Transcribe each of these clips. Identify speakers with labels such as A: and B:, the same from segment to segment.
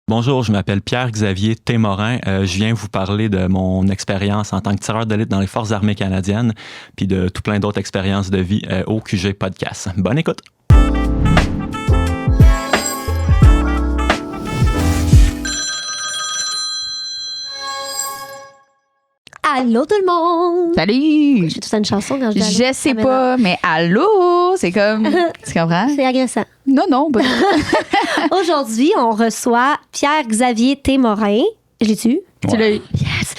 A: Bonjour, je m'appelle Pierre-Xavier Témorin. Je viens vous parler de mon expérience en tant que tireur d'élite dans les Forces armées canadiennes, puis de tout plein d'autres expériences de vie au QG Podcast. Bonne écoute!
B: Allô tout le monde!
C: Salut!
B: J'ai tout une chanson quand je dis allô.
C: Je sais pas, mais allô, c'est comme... Tu comprends?
B: C'est agressant.
C: Non, pas
B: Aujourd'hui, on reçoit Pierre-Xavier Témorin. Je l'ai-tu?
C: Tu l'as eu.
B: Yes!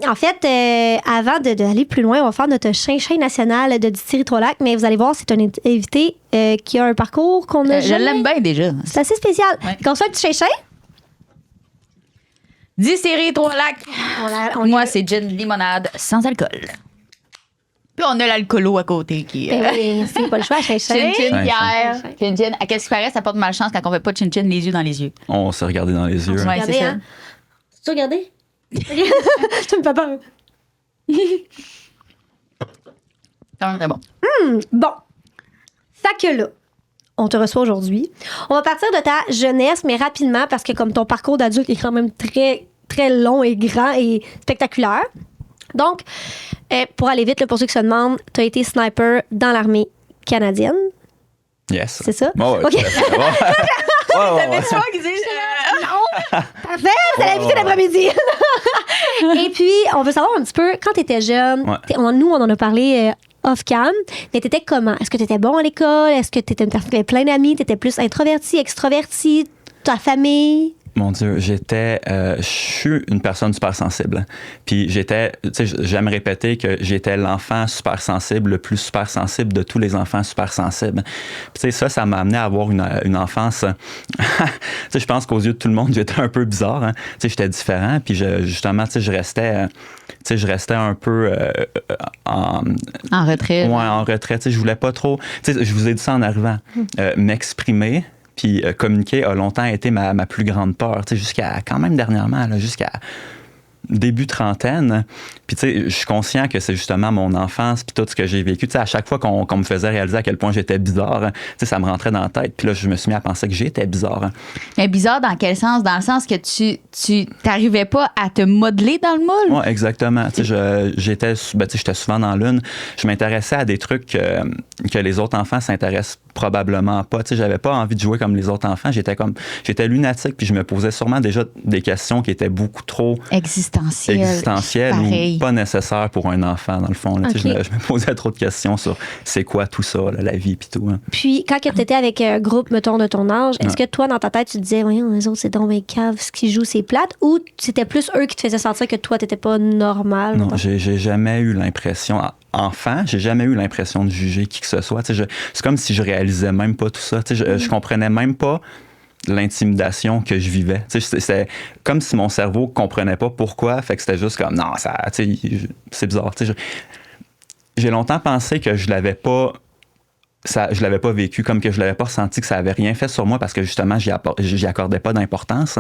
B: En fait, avant d'aller plus loin, on va faire notre chinchin national de Distillerie-Trois-Lacs, mais vous allez voir, c'est un invité qui a un parcours qu'on a
C: Je
B: jamais...
C: l'aime bien déjà.
B: C'est assez spécial.
C: Ouais.
B: Qu'on soit un petit chinchin?
C: Distillerie Trois-Lacs. Moi, c'est gin limonade sans alcool. Puis on a l'alcoolo à côté qui...
B: Oui, c'est pas le choix, chinchin.
C: Chin-chin, bière. Chin-chin. À qu'est-ce qui paraît, ça porte malchance quand on fait pas de chin-chin les yeux dans les yeux.
A: On s'est regardé dans les yeux.
C: Ouais,
B: Regardez,
C: c'est ça.
B: hein? Tu regardé? Je me fais peur.
C: Quand même très bon.
B: Bon. Fait que là, on te reçoit aujourd'hui. On va partir de ta jeunesse, mais rapidement, parce que comme ton parcours d'adulte est quand même très, très long et grand et spectaculaire. Donc, pour aller vite, là, pour ceux qui se demandent, tu as été sniper dans l'armée canadienne.
A: Yes.
B: C'est ça?
A: Ouais,
B: OK.
A: tout à fait. Ouais.
B: Parfait, c'est l'invité d'après-midi. Et puis, on veut savoir un petit peu, quand tu étais jeune,
A: Ouais.
B: nous, on en a parlé off-cam, mais tu étais comment? Est-ce que tu étais bon à l'école? Est-ce que tu étais plein d'amis? Tu étais plus introverti, extroverti? Ta famille?
A: Mon Dieu, je suis une personne super sensible. Puis j'aime répéter que j'étais l'enfant super sensible, le plus super sensible de tous les enfants super sensibles. Puis ça m'a amené à avoir une enfance. Je pense qu'aux yeux de tout le monde, j'étais un peu bizarre. Hein. J'étais différent. Puis je restais un peu
C: En retrait.
A: Ouais, en retrait. Je voulais pas trop. Je vous ai dit ça en arrivant. M'exprimer. Puis communiquer a longtemps été ma plus grande peur, jusqu'à quand même dernièrement, là, jusqu'à début trentaine. Puis je suis conscient que c'est justement mon enfance puis tout ce que j'ai vécu. À chaque fois qu'on me faisait réaliser à quel point j'étais bizarre, ça me rentrait dans la tête. Puis là, je me suis mis à penser que j'étais bizarre.
C: Mais bizarre dans quel sens? Dans le sens que tu t'arrivais pas à te modeler dans le moule?
A: Oui, exactement. J'étais souvent dans l'une. Je m'intéressais à des trucs que les autres enfants s'intéressent probablement pas. J'avais pas envie de jouer comme les autres enfants. J'étais lunatique, puis je me posais sûrement déjà des questions qui étaient beaucoup trop existentielles ou pas nécessaires pour un enfant, dans le fond. Là.
B: Okay.
A: Je me posais trop de questions sur c'est quoi tout ça, là, la vie puis tout. Hein.
B: Puis, quand tu étais avec un groupe, mettons, de ton âge, est-ce que toi, dans ta tête, tu te disais, voyons, les autres, c'est donc bien cave, ce qu'ils jouent, c'est plate, ou c'était plus eux qui te faisaient sentir que toi, t'étais pas normal?
A: Non, j'ai jamais eu l'impression... Enfant, j'ai jamais eu l'impression de juger qui que ce soit. C'est comme si je réalisais même pas tout ça. Je comprenais même pas l'intimidation que je vivais. C'est comme si mon cerveau comprenait pas pourquoi. Fait que c'était juste comme, non, c'est bizarre. J'ai longtemps pensé que je l'avais pas vécu, comme que je l'avais pas ressenti, que ça avait rien fait sur moi parce que justement, j'y accordais pas d'importance.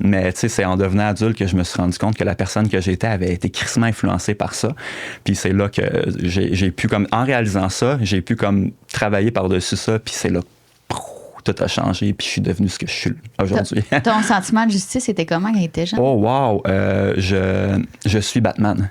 A: Mais c'est en devenant adulte que je me suis rendu compte que la personne que j'étais avait été crissement influencée par ça. Puis c'est là que j'ai pu, comme en réalisant ça, j'ai pu comme travailler par-dessus ça. Puis c'est là tout a changé, puis je suis devenu ce que je suis aujourd'hui.
C: Ton sentiment de justice, c'était comment quand il était jeune?
A: Oh wow! Je suis Batman.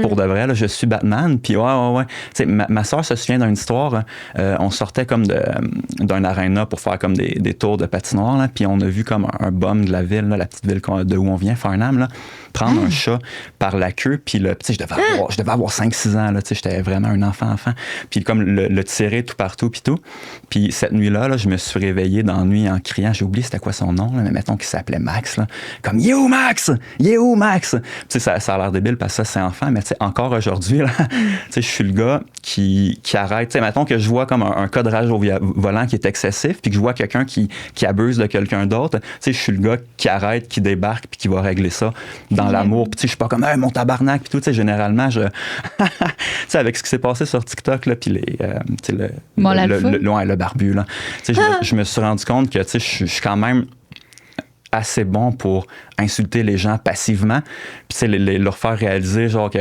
A: Pour de vrai, là, je suis Batman. Puis ouais. Ma soeur se souvient d'une histoire. On sortait comme d'un aréna pour faire comme des tours de patinoire. Là, puis on a vu comme un bum de la ville, là, la petite ville de où on vient, Farnham, là, prendre un chat par la queue. Puis je devais avoir 5-6 ans. Là, j'étais vraiment un enfant. Puis comme le tirer tout partout. Puis tout. Puis cette nuit-là, je me suis réveillé dans la nuit en criant. J'ai oublié c'était quoi son nom, là, mais mettons qu'il s'appelait Max. Là, comme « Il est où Max? Il est où Max? » Ça a l'air débile parce que ça, c'est enfant, mais encore aujourd'hui, là, je suis le gars qui arrête. Mettons que je vois comme un cas de rage au volant qui est excessif, puis que je vois quelqu'un qui abuse de quelqu'un d'autre. Je suis le gars qui arrête, qui débarque, puis qui va régler ça dans l'amour. Puis je suis pas comme hey, mon tabarnak, puis tout. Généralement, avec ce qui s'est passé sur TikTok, là, puis le barbu, là, je me suis rendu compte que je suis quand même assez bon pour insulter les gens passivement, puis leur faire réaliser genre que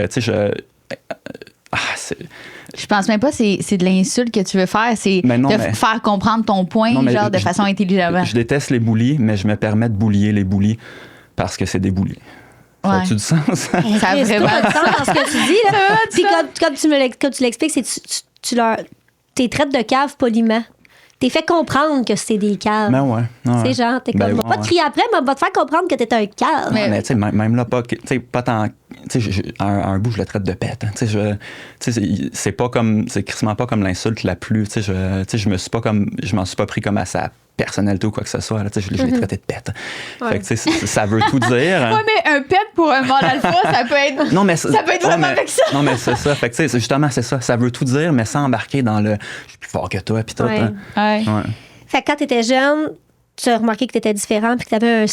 C: Je pense même pas que c'est de l'insulte que tu veux faire, c'est faire comprendre ton point, de façon intelligemment.
A: Je déteste les bullies, mais je me permets de bullier les bullies parce que c'est des bullies. Ça a-tu du sens?
C: Ça a vraiment
B: du sens dans ce que tu dis. Là. Puis comme tu l'expliques, c'est tu leur... T'es traites de cave poliment. T'es fait comprendre que c'est des caves.
A: Ben ouais.
B: C'est genre, t'es comme, va pas te crier après, mais va te faire comprendre que t'es un cave.
A: Mais tu sais, même là, pas tant. Tu sais, un bout, je le traite de bête. Tu sais, c'est pas comme. C'est crissement pas comme l'insulte la plus. Tu sais, je m'en suis pas pris comme à sa personnalité ou quoi que ce soit. Là, je l'ai traité de bête.
B: Ouais.
A: Fait que, tu sais, ça veut tout dire.
C: Ouais, mais un pet pour un mâle alpha, ça peut être.
A: Non, mais
C: ça peut être vraiment avec ça.
A: Non, mais c'est ça. Fait que, tu sais, justement, c'est ça. Ça veut tout dire, mais sans embarquer dans le. Je suis plus fort que toi, puis tout.
B: Ouais.
A: Hein. Ouais.
B: Fait que quand t'étais jeune, tu as remarqué que t'étais différent, puis que t'avais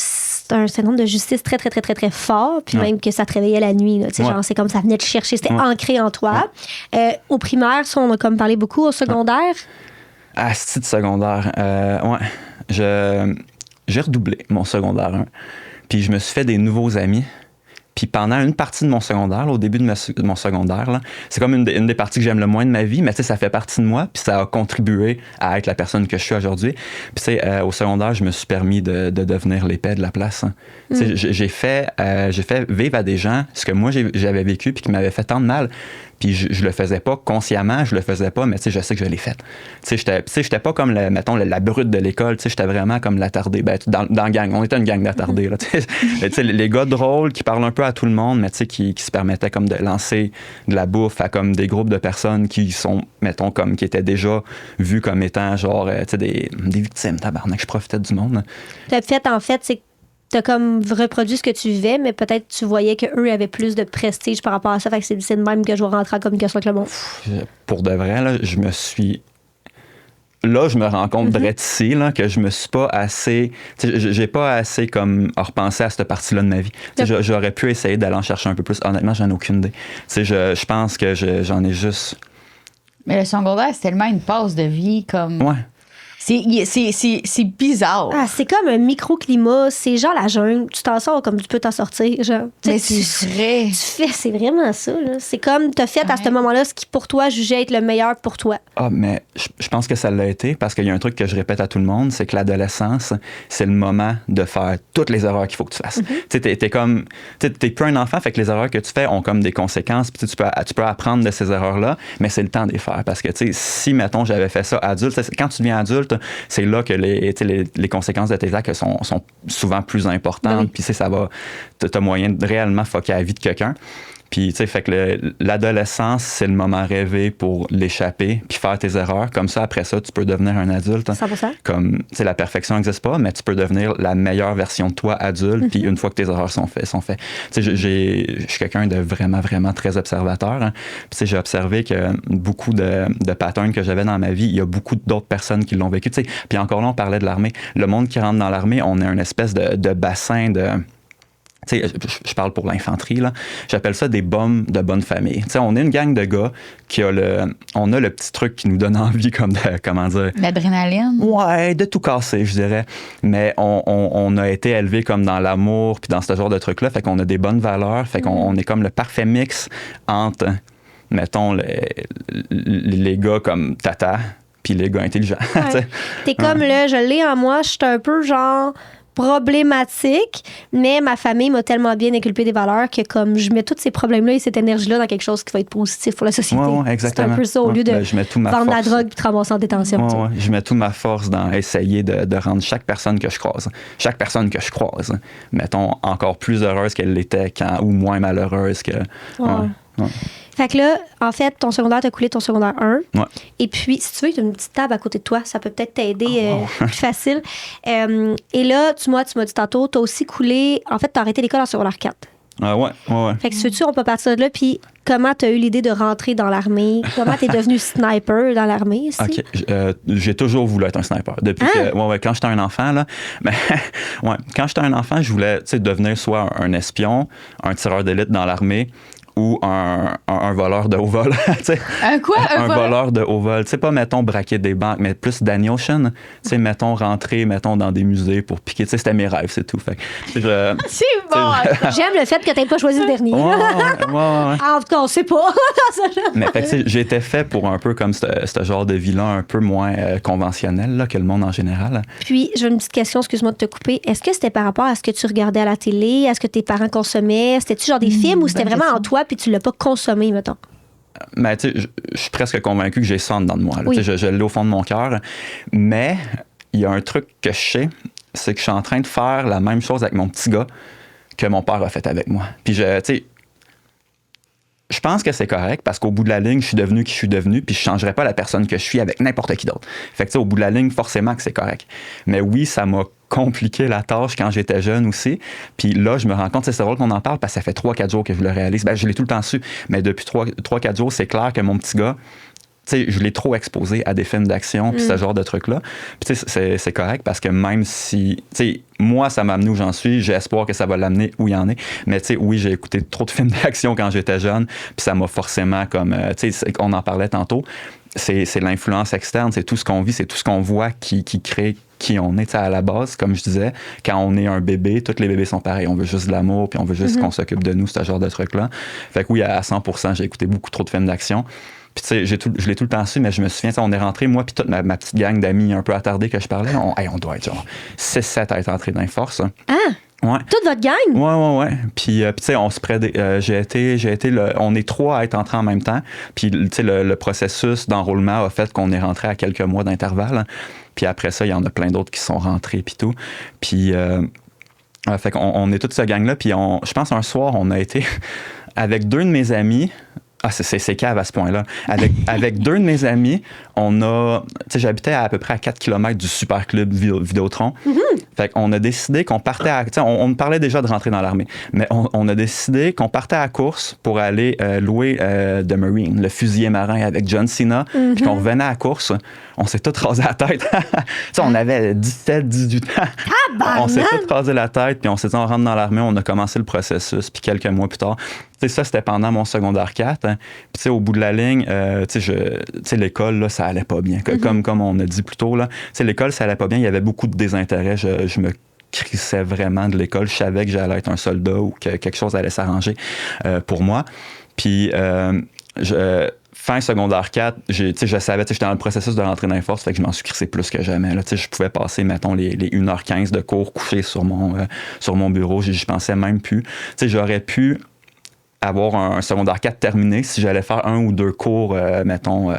B: un syndrome de justice très, très, très, très, très fort, puis même que ça te réveillait la nuit. Là, genre, c'est comme ça venait te chercher, c'était ancré en toi. Au primaire, ça, on a comme parlé beaucoup. Au secondaire?
A: Ah, c'est de secondaire. J'ai redoublé mon secondaire 1. Puis je me suis fait des nouveaux amis. Puis pendant une partie de mon secondaire, là, au début de mon secondaire, là, c'est comme une des parties que j'aime le moins de ma vie, mais ça fait partie de moi, puis ça a contribué à être la personne que je suis aujourd'hui. Puis au secondaire, je me suis permis de devenir l'épée de la place. Hein. J'ai fait vivre à des gens ce que moi j'avais vécu puis qui m'avait fait tant de mal. Puis je le faisais pas consciemment, je le faisais pas, mais je sais que je l'ai fait. J'étais pas comme, la brute de l'école, j'étais vraiment comme l'attardé. Ben, dans la gang, on était une gang d'attardés. Là, les gars drôles qui parlent un peu à tout le monde, mais qui se permettaient comme de lancer de la bouffe à comme des groupes de personnes qui sont, mettons, comme qui étaient déjà vus comme étant genre, des victimes, tabarnak, je profitais du monde.
B: Le fait, en fait, c'est que t'as comme reproduit ce que tu vivais, mais peut-être tu voyais qu'eux avaient plus de prestige par rapport à ça. Fait que c'est de même que je vais rentrer en communication avec le monde.
A: Pour de vrai, là, je me rends compte ici là, que je me suis pas assez. J'ai pas assez comme repensé à cette partie-là de ma vie. J'aurais pu essayer d'aller en chercher un peu plus. Honnêtement, j'en ai aucune idée. Je pense que j'en ai juste.
C: Mais le secondaire, c'est tellement une passe de vie comme.
A: Ouais.
C: C'est bizarre.
B: Ah, c'est comme un microclimat. C'est genre la jungle. Tu t'en sors comme tu peux t'en sortir. Genre.
C: Mais c'est vrai.
B: C'est vraiment ça. Là. C'est comme t'as fait à ce moment-là ce qui, pour toi, jugeait être le meilleur pour toi.
A: Ah, mais je pense que ça l'a été parce qu'il y a un truc que je répète à tout le monde, c'est que l'adolescence, c'est le moment de faire toutes les erreurs qu'il faut que tu fasses. T'es comme... T'es plus un enfant, fait que les erreurs que tu fais ont comme des conséquences, puis tu peux apprendre de ces erreurs-là, mais c'est le temps de les faire. Parce que, si, mettons, j'avais fait ça adulte, quand tu deviens adulte, c'est là que les conséquences de tes actes sont souvent plus importantes. Puis ça va, t'as moyen de réellement fucker la vie de quelqu'un. Puis, tu sais, fait que l'adolescence, c'est le moment rêvé pour l'échapper puis faire tes erreurs. Comme ça, après ça, tu peux devenir un adulte.
B: 100%.
A: Comme, tu sais, la perfection n'existe pas, mais tu peux devenir la meilleure version de toi adulte. Puis une fois que tes erreurs sont faites. Tu sais, je suis quelqu'un de vraiment, vraiment très observateur. Hein. Puis, tu sais, j'ai observé que beaucoup de patterns que j'avais dans ma vie, il y a beaucoup d'autres personnes qui l'ont vécu. Tu sais, puis encore là, on parlait de l'armée. Le monde qui rentre dans l'armée, on est une espèce de bassin de... Tu sais, je parle pour l'infanterie, là. J'appelle ça des bums de bonne famille. Tu sais, on est une gang de gars qui on a le petit truc qui nous donne envie comme de, comment dire...
C: L'adrénaline?
A: Ouais, de tout casser, je dirais. Mais on a été élevés comme dans l'amour puis dans ce genre de trucs-là. Fait qu'on a des bonnes valeurs. Fait qu'on est comme le parfait mix entre, mettons, les gars comme Tata puis les gars intelligents.
B: Ouais. T'es comme là, je l'ai en moi, je suis un peu genre... problématique, mais ma famille m'a tellement bien inculpé des valeurs que comme je mets tous ces problèmes-là et cette énergie-là dans quelque chose qui va être positif pour la société.
A: Ouais, exactement.
B: C'est un peu ça, au lieu de vendre la drogue et te ramasser en détention.
A: Ouais, je mets toute ma force dans essayer de rendre chaque personne que je croise, mettons, encore plus heureuse qu'elle l'était ou moins malheureuse que... Ouais.
B: Fait que là, en fait, ton secondaire, t'as coulé ton secondaire 1.
A: Ouais.
B: Et puis, si tu veux, tu as une petite table à côté de toi. Ça peut peut-être t'aider plus facile. Et là, tu m'as dit tantôt, t'as aussi coulé... En fait, t'as arrêté l'école en secondaire 4.
A: Ouais.
B: Fait que si tu veux, on peut partir de là. Puis, comment t'as eu l'idée de rentrer dans l'armée? Comment t'es devenu sniper dans l'armée ici?
A: OK. J'ai toujours voulu être un sniper. Depuis que, quand j'étais un enfant, là... Mais, quand j'étais un enfant, je voulais devenir soit un espion, un tireur d'élite dans l'armée, ou un voleur de haut vol.
C: Un quoi?
A: Un voleur de haut vol. Tu sais, pas, mettons, braquer des banques, mais plus Danny Ocean. Tu sais, mettons, rentrer, mettons, dans des musées pour piquer. Tu sais, c'était mes rêves, c'est tout. Fait que,
C: C'est bon!
B: J'aime le fait que t'aies pas choisi le dernier.
A: ouais.
B: En tout cas, on sait pas.
A: Mais fait que, tu sais, j'étais fait pour un peu comme ce genre de vie-là, un peu moins conventionnel là, que le monde en général.
B: Puis, j'ai une petite question, excuse-moi de te couper. Est-ce que c'était par rapport à ce que tu regardais à la télé? Est-ce que tes parents consommaient? C'était-tu genre des films ou c'était vraiment en toi puis tu l'as pas consommé, mettons?
A: Mais tu sais, je suis presque convaincu que j'ai ça en dedans de moi. Là.
B: Oui.
A: Tu sais, je l'ai au fond de mon cœur. Mais il y a un truc que je sais, c'est que je suis en train de faire la même chose avec mon petit gars que mon père a fait avec moi. Puis tu sais, je pense que c'est correct parce qu'au bout de la ligne, je suis devenu qui je suis devenu, puis je changerais pas la personne que je suis avec n'importe qui d'autre. Fait que tu sais, au bout de la ligne, forcément que c'est correct. Mais oui, ça m'a compliqué la tâche quand j'étais jeune aussi. Puis là, je me rends compte, c'est drôle qu'on en parle parce que ça fait 3-4 jours que je le réalise. Ben, je l'ai tout le temps su, mais depuis 3-4 jours, c'est clair que mon petit gars, tu sais, je l'ai trop exposé à des films d'action puis ce genre de trucs-là. Puis tu sais, c'est correct parce que même si, tu sais, moi, ça m'a amené où j'en suis, j'ai espoir que ça va l'amener où il en est. Mais tu sais, oui, j'ai écouté trop de films d'action quand j'étais jeune, puis ça m'a forcément comme, tu sais, on en parlait tantôt, c'est l'influence externe, c'est tout ce qu'on vit, c'est tout ce qu'on voit qui crée qui on est. À la base, comme je disais, quand on est un bébé, tous les bébés sont pareils. On veut juste de l'amour, puis on veut juste qu'on s'occupe de nous, ce genre de trucs-là. Fait que oui, à 100%, j'ai écouté beaucoup trop de films d'action. Puis, tu sais, je l'ai tout le temps su, mais je me souviens, on est rentré, moi, puis toute ma petite gang d'amis un peu attardés que je parlais, on doit être genre 6-7 à être entrés dans les forces.
B: Ah!
A: Ouais.
B: Toute votre gang?
A: Ouais. Puis tu sais, on se prête. On est 3 à être entrés en même temps. Puis, tu sais, le processus d'enrôlement a fait qu'on est rentré à quelques mois d'intervalle. Puis après ça, il y en a plein d'autres qui sont rentrés, puis tout. Puis, fait qu'on est toute cette gang-là. Puis, je pense un soir, on a été avec 2 de mes amis. Ah, c'est cave à ce point-là. Avec 2 de mes amis, on a... Tu sais, j'habitais à peu près à 4 km du super club Vidéotron. Fait qu'on a décidé qu'on partait à... Tu sais, on parlait déjà de rentrer dans l'armée, mais on a décidé qu'on partait à la course pour aller louer The Marine, le fusilier marin avec John Cena, puis qu'on revenait à la course. On s'est tous rasé la tête. Tu sais, on avait 17, 18 ans. On s'est tous rasé la tête, puis on s'est dit, on rentre dans l'armée, on a commencé le processus, puis quelques mois plus tard... Tu sais, ça, c'était pendant mon secondaire 4. Hein. Puis, tu sais, au bout de la ligne, tu sais, l'école, là, ça allait pas bien. Comme on a dit plus tôt, là. Tu sais, l'école, ça allait pas bien. Il y avait beaucoup de désintérêt. Je me crissais vraiment de l'école. Je savais que j'allais être un soldat ou que quelque chose allait s'arranger pour moi. Puis, fin secondaire 4, je savais, j'étais dans le processus de rentrer dans les forces, fait que je m'en suis crissé plus que jamais. Là, je pouvais passer, mettons, les 1h15 de cours couché sur mon bureau. Je pensais même plus. J'aurais pu avoir un secondaire 4 terminé si j'allais faire 1 ou 2 cours, mettons,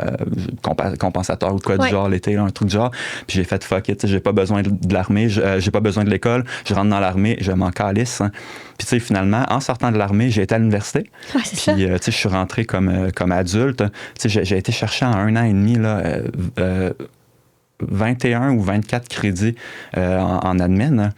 A: compensateurs ou quoi du genre l'été, un truc du genre. Puis j'ai fait fuck it, j'ai pas besoin de l'armée, j'ai pas besoin de l'école, je rentre dans l'armée, je m'en calisse. Hein. Puis tu sais, finalement, en sortant de l'armée, j'ai été à l'université.
B: Ouais, c'est ça.
A: Puis tu sais, je suis rentré comme adulte. Tu sais, j'ai été chercher en 1 an et demi, là, 21 ou 24 crédits en admin.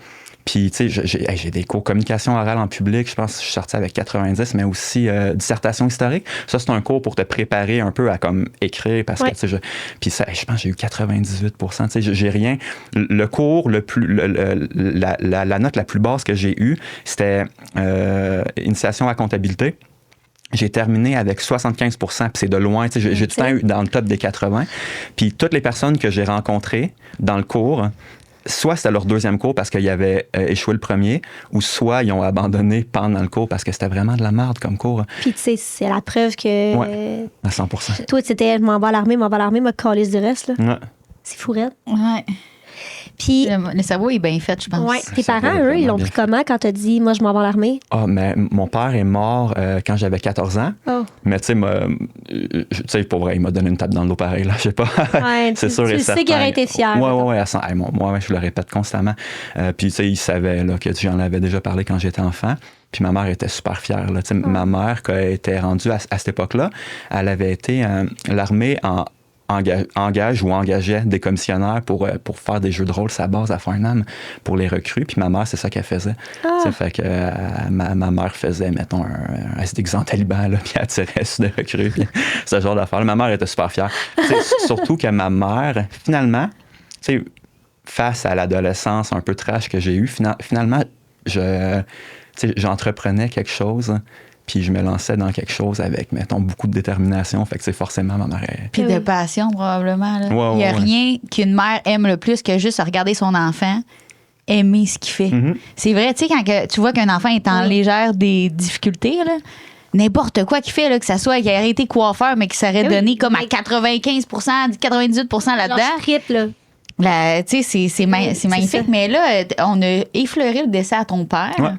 A: Puis, tu sais, j'ai des cours communication orale en public. Je pense que je suis sorti avec 90, mais aussi dissertation historique. Ça, c'est un cours pour te préparer un peu à comme écrire parce que, tu sais, puis ça, je pense que j'ai eu 98 tu sais, j'ai rien. Le cours, la note la plus basse que j'ai eue, c'était initiation à la comptabilité. J'ai terminé avec 75 puis c'est de loin. Tu sais, j'ai tout le temps eu dans le top des 80. Puis toutes les personnes que j'ai rencontrées dans le cours, soit c'était leur 2e cours parce qu'ils avaient échoué le premier, ou soit ils ont abandonné pendant le cours parce que c'était vraiment de la merde comme cours.
B: Puis tu sais, c'est la preuve que...
A: Ouais, à 100%.
B: Toi, c'était « je m'en vais à l'armée, me calisse du reste ».
A: Ouais.
B: C'est fourette.
C: Ouais.
B: Puis...
C: Le cerveau est bien fait, je pense.
B: Ouais. Tes parents, eux, ils l'ont pris comment quand t'as dit « moi, je m'en vais à l'armée » ?
A: Ah, mais mon père est mort quand j'avais 14 ans.
B: Oh.
A: Mais tu sais, pour vrai, il m'a donné une tape dans le dos pareil, là. Je sais pas.
B: Ouais,
A: c'est sûr et certain.
B: Tu sais qu'il aurait été fier.
A: Ouais. Moi, je le répète constamment. Puis, tu sais, il savait là, que j'en avais déjà parlé quand j'étais enfant. Puis ma mère était super fière. Là. Ma mère, quand elle était rendue à cette époque-là, elle avait été... l'armée engageait des commissionnaires pour faire des jeux de rôle sa base à Farnham pour les recrues. Puis ma mère, c'est ça qu'elle faisait. Ça fait que ma mère faisait, mettons, elle se déguisait en taliban, là, puis elle tirait sur des recrues. Puis ce genre d'affaires. Ma mère était super fière. Surtout que ma mère, finalement, face à l'adolescence un peu trash que j'ai eue, finalement, j'entreprenais quelque chose puis je me lançais dans quelque chose avec, mettons, beaucoup de détermination. Fait que c'est forcément ma mère.
C: Puis de passion, probablement. Là.
A: Ouais,
C: il n'y a
A: ouais.
C: rien qu'une mère aime le plus que juste regarder son enfant, aimer ce qu'il fait.
A: Mm-hmm. C'est
C: vrai, tu sais, quand tu vois qu'un enfant est en légère des difficultés, là, n'importe quoi qu'il fait, là, que ça soit qu'il ait été coiffeur, mais qu'il serait donné comme à 95 98 là-dedans.
B: Genre, je tripe, là.
C: Tu sais, c'est magnifique.
B: ça.
C: Mais là, on a effleuré le décès à ton père.
A: Ouais.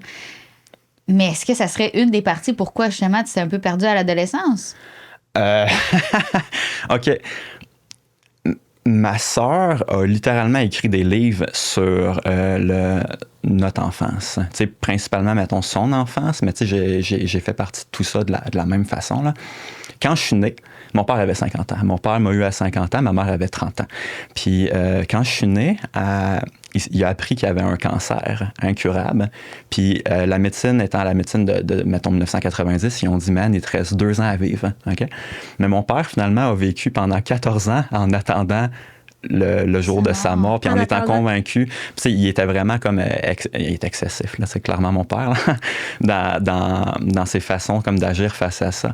C: Mais est-ce que ça serait une des parties pourquoi, justement, tu t'es un peu perdu à l'adolescence?
A: OK. Ma sœur a littéralement écrit des livres sur notre enfance. Tu sais, principalement, mettons, son enfance, mais tu sais, j'ai fait partie de tout ça de la même façon, là. Quand je suis né, mon père avait 50 ans. Mon père m'a eu à 50 ans, ma mère avait 30 ans. Puis quand je suis né, il a appris qu'il y avait un cancer incurable. Puis la médecine étant la médecine de mettons, 1990, ils ont dit, man, il te reste 2 ans à vivre. Okay? Mais mon père, finalement, a vécu pendant 14 ans en attendant le jour de sa mort, puis en étant convaincu. Puis, il était vraiment comme... il est excessif, là, c'est clairement mon père, là, dans ses façons comme d'agir face à ça.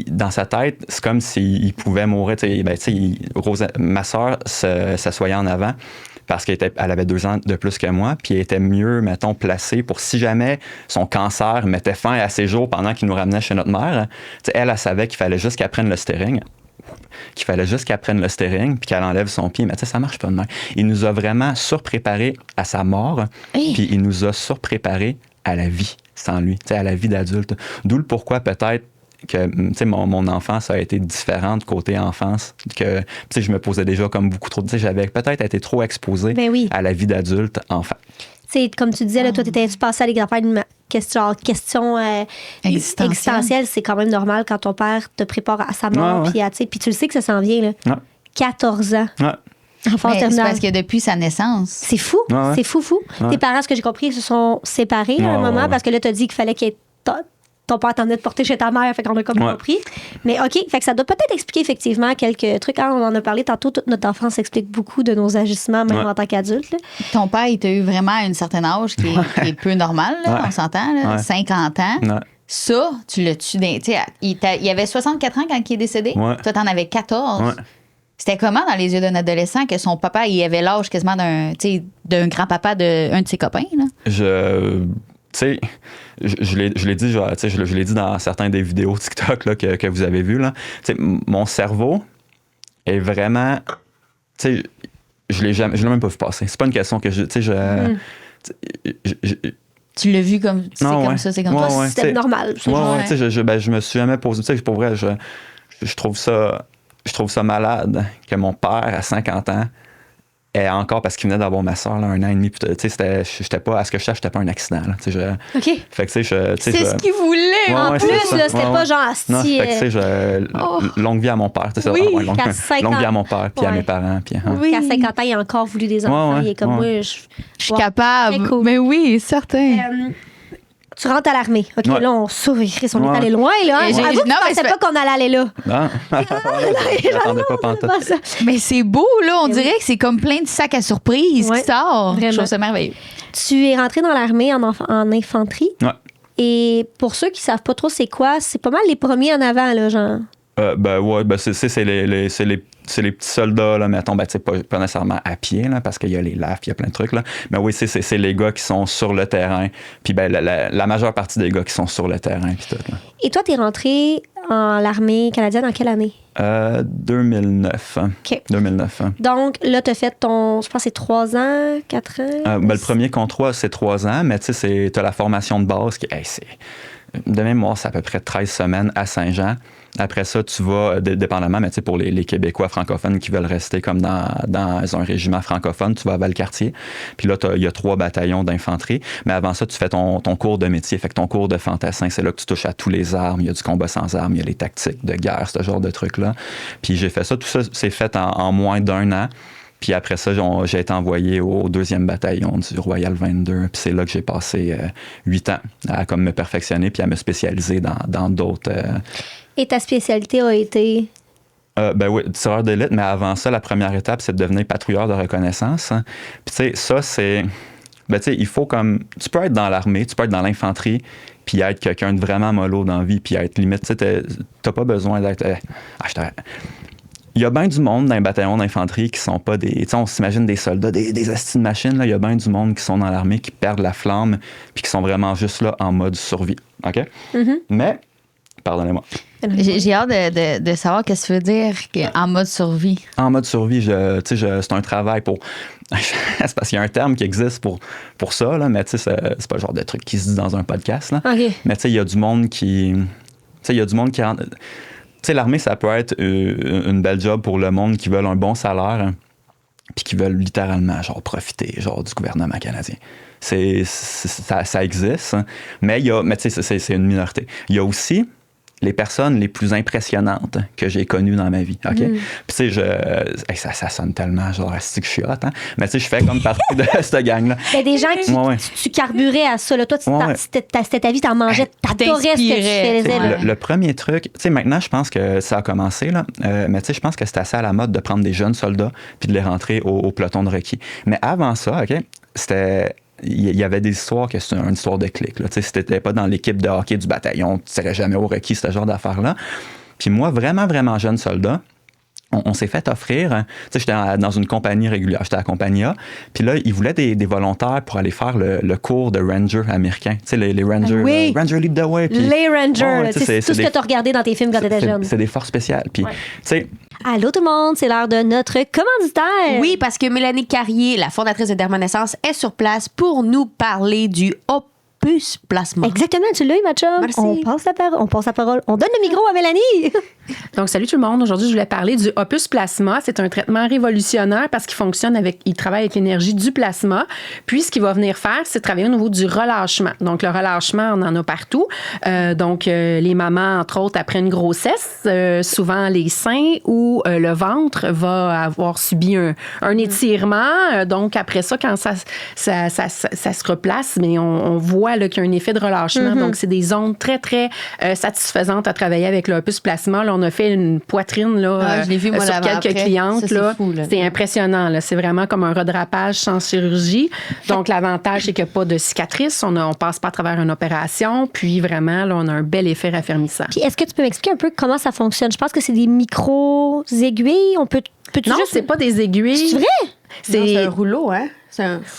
A: Dans sa tête, c'est comme s'il pouvait mourir. Ma soeur s'assoyait en avant parce qu'elle avait 2 ans de plus que moi, puis elle était mieux, mettons, placée pour si jamais son cancer mettait fin à ses jours pendant qu'il nous ramenait chez notre mère, elle savait qu'il fallait juste qu'elle prenne le stérine, puis qu'elle enlève son pied. Mais tu sais, ça marche pas de même. Il nous a vraiment surpréparés à sa mort, puis il nous a surpréparés à la vie sans lui, à la vie d'adulte. D'où le pourquoi peut-être que mon enfance a été différente côté enfance, que je me posais déjà comme beaucoup trop... J'avais peut-être été trop exposé à la vie d'adulte enfant.
B: T'sais, comme tu disais, là, toi, tu passé à faire une question existentielle. C'est quand même normal quand ton père te prépare à sa mort. Puis tu le sais que ça s'en vient. Là. 14 ans. Enfant
C: c'est
B: terminal.
C: parce que depuis sa naissance.
B: C'est fou. C'est fou. Tes parents, ce que j'ai compris, se sont séparés à un moment parce que là, tu as dit qu'il fallait qu'il y ait ton père t'en venait de porter chez ta mère, fait qu'on a comme compris. Mais OK, fait que ça doit peut-être expliquer effectivement quelques trucs. On en a parlé tantôt, toute notre enfance explique beaucoup de nos agissements, même en tant qu'adulte. Là.
C: Ton père, il t'a eu vraiment à un certain âge qui est peu normal, là, on s'entend, là, 50 ans. Ça, tu l'as-tu... Il avait 64 ans quand il est décédé. Toi, t'en avais 14. C'était comment dans les yeux d'un adolescent que son papa, il avait l'âge quasiment d'un grand-papa d'un de ses copains? Là?
A: Je l'ai dit, je l'ai dit dans certains des vidéos TikTok là, que vous avez vues. Là. Mon cerveau est vraiment... Je l'ai même pas vu passer. C'est pas une question que
C: tu l'as vu comme... C'est comme ça, c'est comme ça.
B: C'était normal.
A: Je me suis jamais posé... Pour vrai, je trouve ça malade que mon père, à 50 ans, et encore parce qu'il venait d'avoir ma soeur là, 1 an et demi. J'étais pas, à ce que je sache, j'étais pas un accident. Là,
B: OK.
A: Fait que,
C: c'est ce qu'il voulait.
B: En plus, là, c'était pas genre...
A: Non, fait que, longue vie à mon père. Longue vie à mon père, puis à mes parents. Puis,
B: Qu'à 50 ans, il a encore voulu des enfants. Il est comme moi, je
C: suis capable. Cool. Mais oui, certain.
B: Tu rentres à l'armée. OK, là, on s'ouvre. Chris, on est allé loin, là. J'avoue que je pensais pas qu'on allait aller là.
A: Non. J'attendais pas pantoute.
C: Mais c'est beau, là. On dirait que c'est comme plein de sacs à surprise qui sortent. Je trouve ça merveilleux.
B: Tu es rentré dans l'armée en infanterie.
A: Ouais.
B: Et pour ceux qui savent pas trop c'est quoi, c'est pas mal les premiers en avant, là, genre.
A: C'est les petits soldats, là, mettons, pas nécessairement à pied, là, parce qu'il y a les LAF, il y a plein de trucs, là. Mais oui, c'est les gars qui sont sur le terrain. Puis la majeure partie des gars qui sont sur le terrain. Puis tout, là.
B: Et toi, t'es rentré en l'armée canadienne en quelle année?
A: 2009.
B: OK.
A: 2009.
B: Donc, là, t'as fait je pense, c'est 3 ans, 4 ans?
A: Le premier contrat, c'est 3 ans, mais tu sais, t'as la formation de base qui, de mémoire, c'est à peu près 13 semaines à Saint-Jean. Après ça, tu vas, dépendamment, mais tu sais, pour les Québécois francophones qui veulent rester comme dans un régiment francophone, tu vas à Valcartier. Puis là, il y a 3 bataillons d'infanterie. Mais avant ça, tu fais ton cours de métier. Fait que ton cours de fantassin, c'est là que tu touches à tous les armes. Il y a du combat sans armes, il y a les tactiques de guerre, ce genre de trucs-là. Puis j'ai fait ça. Tout ça, c'est fait en moins d'1 an. Puis après ça, j'ai été envoyé au 2e bataillon du Royal 22. Puis c'est là que j'ai passé 8 ans à comme me perfectionner puis à me spécialiser dans d'autres...
B: Et ta spécialité a été?
A: Oui, tireur d'élite, mais avant ça, la première étape, c'est de devenir patrouilleur de reconnaissance. Puis tu sais, ça, ben, tu sais, il faut comme... Tu peux être dans l'armée, tu peux être dans l'infanterie, puis être quelqu'un de vraiment mollo dans la vie, puis être limite, tu sais, t'as pas besoin d'être... Il y a bien du monde dans les bataillons d'infanterie qui sont pas des... Tu sais, on s'imagine des soldats, des astis de machine, là. Il y a bien du monde qui sont dans l'armée, qui perdent la flamme, puis qui sont vraiment juste là en mode survie. OK? Mais, pardonnez-moi.
C: J'ai hâte de savoir qu'est-ce que tu veux dire en mode survie.
A: En mode survie, c'est un travail pour... c'est parce qu'il y a un terme qui existe pour ça, là, mais tu sais, c'est pas le genre de truc qui se dit dans un podcast. Là.
B: Okay.
A: Mais tu sais, il y a du monde qui... Tu sais, il y a du monde qui... Tu sais, l'armée, ça peut être une belle job pour le monde qui veulent un bon salaire, puis qui veulent littéralement, genre, profiter, genre, du gouvernement canadien. Ça existe, mais tu sais, c'est une minorité. Il y a aussi les personnes les plus impressionnantes que j'ai connues dans ma vie, OK? Puis tu sais, ça sonne tellement genre, c'est que je suis hot, hein? Mais tu sais, je fais comme partie de cette gang-là.
B: Il y a des gens qui, tu carburais à ça, là. Toi, c'était ta vie, t'en mangeais, t'adorais ce que tu faisais. Là.
A: Le premier truc, tu sais, maintenant, je pense que ça a commencé, là, mais tu sais, je pense que c'était assez à la mode de prendre des jeunes soldats puis de les rentrer au peloton de requis. Mais avant ça, OK, c'était... Il y avait des histoires que c'était une histoire de clic. Là. Si tu n'étais pas dans l'équipe de hockey du bataillon, tu ne serais jamais au requis, ce genre d'affaires-là. Puis moi, vraiment, vraiment jeune soldat, on s'est fait offrir, tu sais, j'étais dans une compagnie régulière, j'étais à la compagnie A, puis là, ils voulaient des volontaires pour aller faire le cours de ranger américain. Tu sais, les rangers,
B: oui.
A: Ranger Lead the Way. Puis,
B: les rangers, c'est tout ce que tu as regardé dans tes films quand tu étais jeune.
A: C'est des forces spéciales. Puis, tu sais...
B: Allô tout le monde, c'est l'heure de notre commanditaire.
D: Oui, parce que Mélanie Carrier, la fondatrice de Dermonaissance, est sur place pour nous parler du Opus Plasma.
B: Exactement, tu l'as eu, ma chum.
D: Merci.
B: On passe la parole. On donne le micro à Mélanie.
E: Donc, salut tout le monde. Aujourd'hui, je voulais parler du Opus Plasma. C'est un traitement révolutionnaire parce qu'il travaille avec l'énergie du plasma. Puis, ce qu'il va venir faire, c'est travailler au niveau du relâchement. Donc, le relâchement, on en a partout. Les mamans, entre autres, après une grossesse, souvent les seins ou le ventre va avoir subi un étirement. Donc, après ça, quand ça se replace, mais on voit là, qu'il y a un effet de relâchement. Donc, c'est des ondes très, très satisfaisantes à travailler avec le Opus Plasma. Là, on a fait une poitrine là,
D: je l'ai vu, moi,
E: sur quelques clientes.
D: Ça,
E: c'est impressionnant. Là. C'est vraiment comme un redrapage sans chirurgie. Donc, l'avantage, c'est qu'il n'y a pas de cicatrice. On passe pas à travers une opération. Puis, vraiment, là, on a un bel effet raffermissant.
B: Puis, est-ce que tu peux m'expliquer un peu comment ça fonctionne? Je pense que c'est des micro-aiguilles.
E: Non, c'est pas des aiguilles.
B: C'est vrai?
D: C'est un rouleau, hein?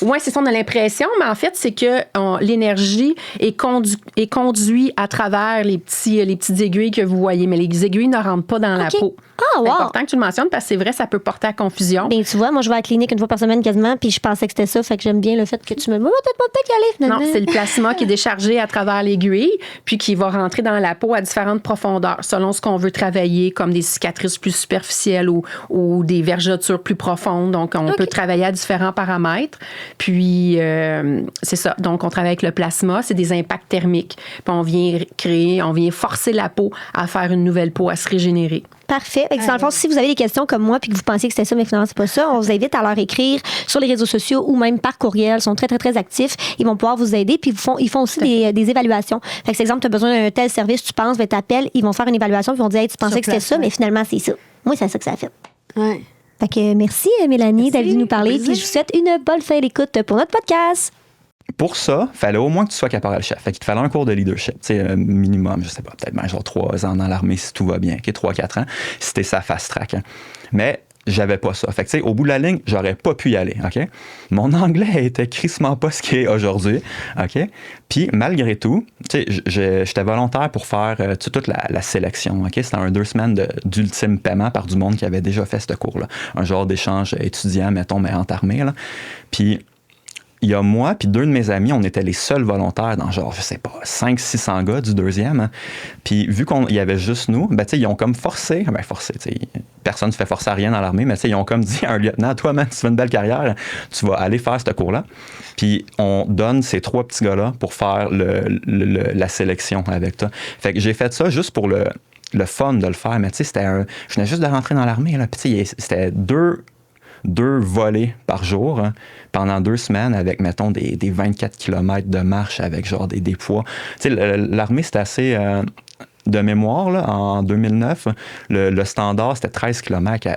E: Oui, c'est ça, on a l'impression, mais en fait, c'est que l'énergie est conduite à travers les petites aiguilles que vous voyez, mais les aiguilles ne rentrent pas dans la peau.
B: Ah, wow.
E: C'est important que tu le mentionnes parce que c'est vrai, ça peut porter à confusion.
B: Bien, tu vois, moi, je vais à la clinique une fois par semaine quasiment, puis je pensais que c'était ça, fait que j'aime bien le fait que tu me dis, peut-être y aller finalement.
E: Non, c'est le plasma qui est déchargé à travers l'aiguille, puis qui va rentrer dans la peau à différentes profondeurs, selon ce qu'on veut travailler, comme des cicatrices plus superficielles ou des vergetures plus profondes. Donc, on peut travailler à différents paramètres. Puis, c'est ça. Donc, on travaille avec le plasma, c'est des impacts thermiques. Puis, on vient forcer la peau à faire une nouvelle peau, à se régénérer.
B: Parfait. Dans le fond, si vous avez des questions comme moi puis que vous pensiez que c'était ça, mais finalement, c'est pas ça, on vous invite à leur écrire sur les réseaux sociaux ou même par courriel. Ils sont très, très, très actifs. Ils vont pouvoir vous aider. Puis ils font aussi des évaluations. Fait que, par exemple, tu as besoin d'un tel service, tu penses, t'appelles, ils vont faire une évaluation puis ils vont dire, hey, tu pensais que c'était ça, mais finalement, c'est ça. Moi, c'est ça que ça a fait.
D: Ouais.
B: Fait que merci, Mélanie, d'être venue nous parler. Puis je vous souhaite une bonne fin d'écoute pour notre podcast.
A: Pour ça, il fallait au moins que tu sois caporal-chef. Fait qu'il te fallait un cours de leadership. Tu sais, minimum, je sais pas, peut-être même genre 3 ans dans l'armée si tout va bien. OK, 3-4 ans. C'était ça fast-track. Hein. Mais j'avais pas ça. Fait que, tu sais, au bout de la ligne, j'aurais pas pu y aller. OK? Mon anglais était crissement pas ce qu'il est aujourd'hui. OK? Puis, malgré tout, tu sais, j'étais volontaire pour faire toute la sélection. OK? C'était un 2 semaines d'ultime paiement par du monde qui avait déjà fait ce cours-là. Un genre d'échange étudiant, mettons, mais entre armées. Là. Puis, il y a moi puis 2 de mes amis, on était les seuls volontaires dans genre, je sais pas, 500-600 gars du 2e. Hein. Puis vu qu'il y avait juste nous, ben tu sais, ils ont comme forcé, tu sais, personne ne se fait forcer à rien dans l'armée, mais tu sais, ils ont comme dit à un lieutenant, toi, man, tu fais une belle carrière, tu vas aller faire ce cours-là. Puis on donne ces 3 petits gars-là pour faire la sélection avec toi. Fait que j'ai fait ça juste pour le fun de le faire, mais tu sais, je venais juste de rentrer dans l'armée, là, puis tu sais, c'était 2 volées par jour hein, pendant 2 semaines avec, mettons, des 24 km de marche avec genre des poids. Tu sais, l'armée, c'est assez... de mémoire, là, en 2009, le standard, c'était 13 km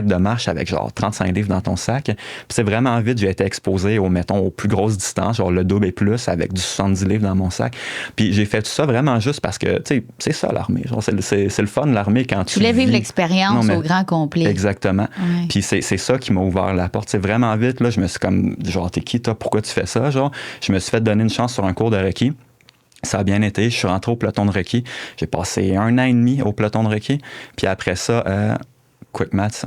A: de marche avec genre 35 livres dans ton sac. Puis c'est vraiment vite, j'ai été exposé aux plus grosses distances, genre le double et plus, avec du 70 livres dans mon sac. Puis j'ai fait tout ça vraiment juste parce que, tu sais, c'est ça l'armée. Genre, c'est le fun de l'armée quand tu
C: voulais vivre l'expérience au grand complet.
A: Exactement. Ouais. Puis c'est ça qui m'a ouvert la porte. C'est vraiment vite, là, je me suis comme, genre, t'es qui, toi? Pourquoi tu fais ça? Genre, je me suis fait donner une chance sur un cours de Reiki. Ça a bien été. Je suis rentré au peloton de Reiki. J'ai passé 1 an et demi au peloton de Reiki. Puis après ça, quick maths.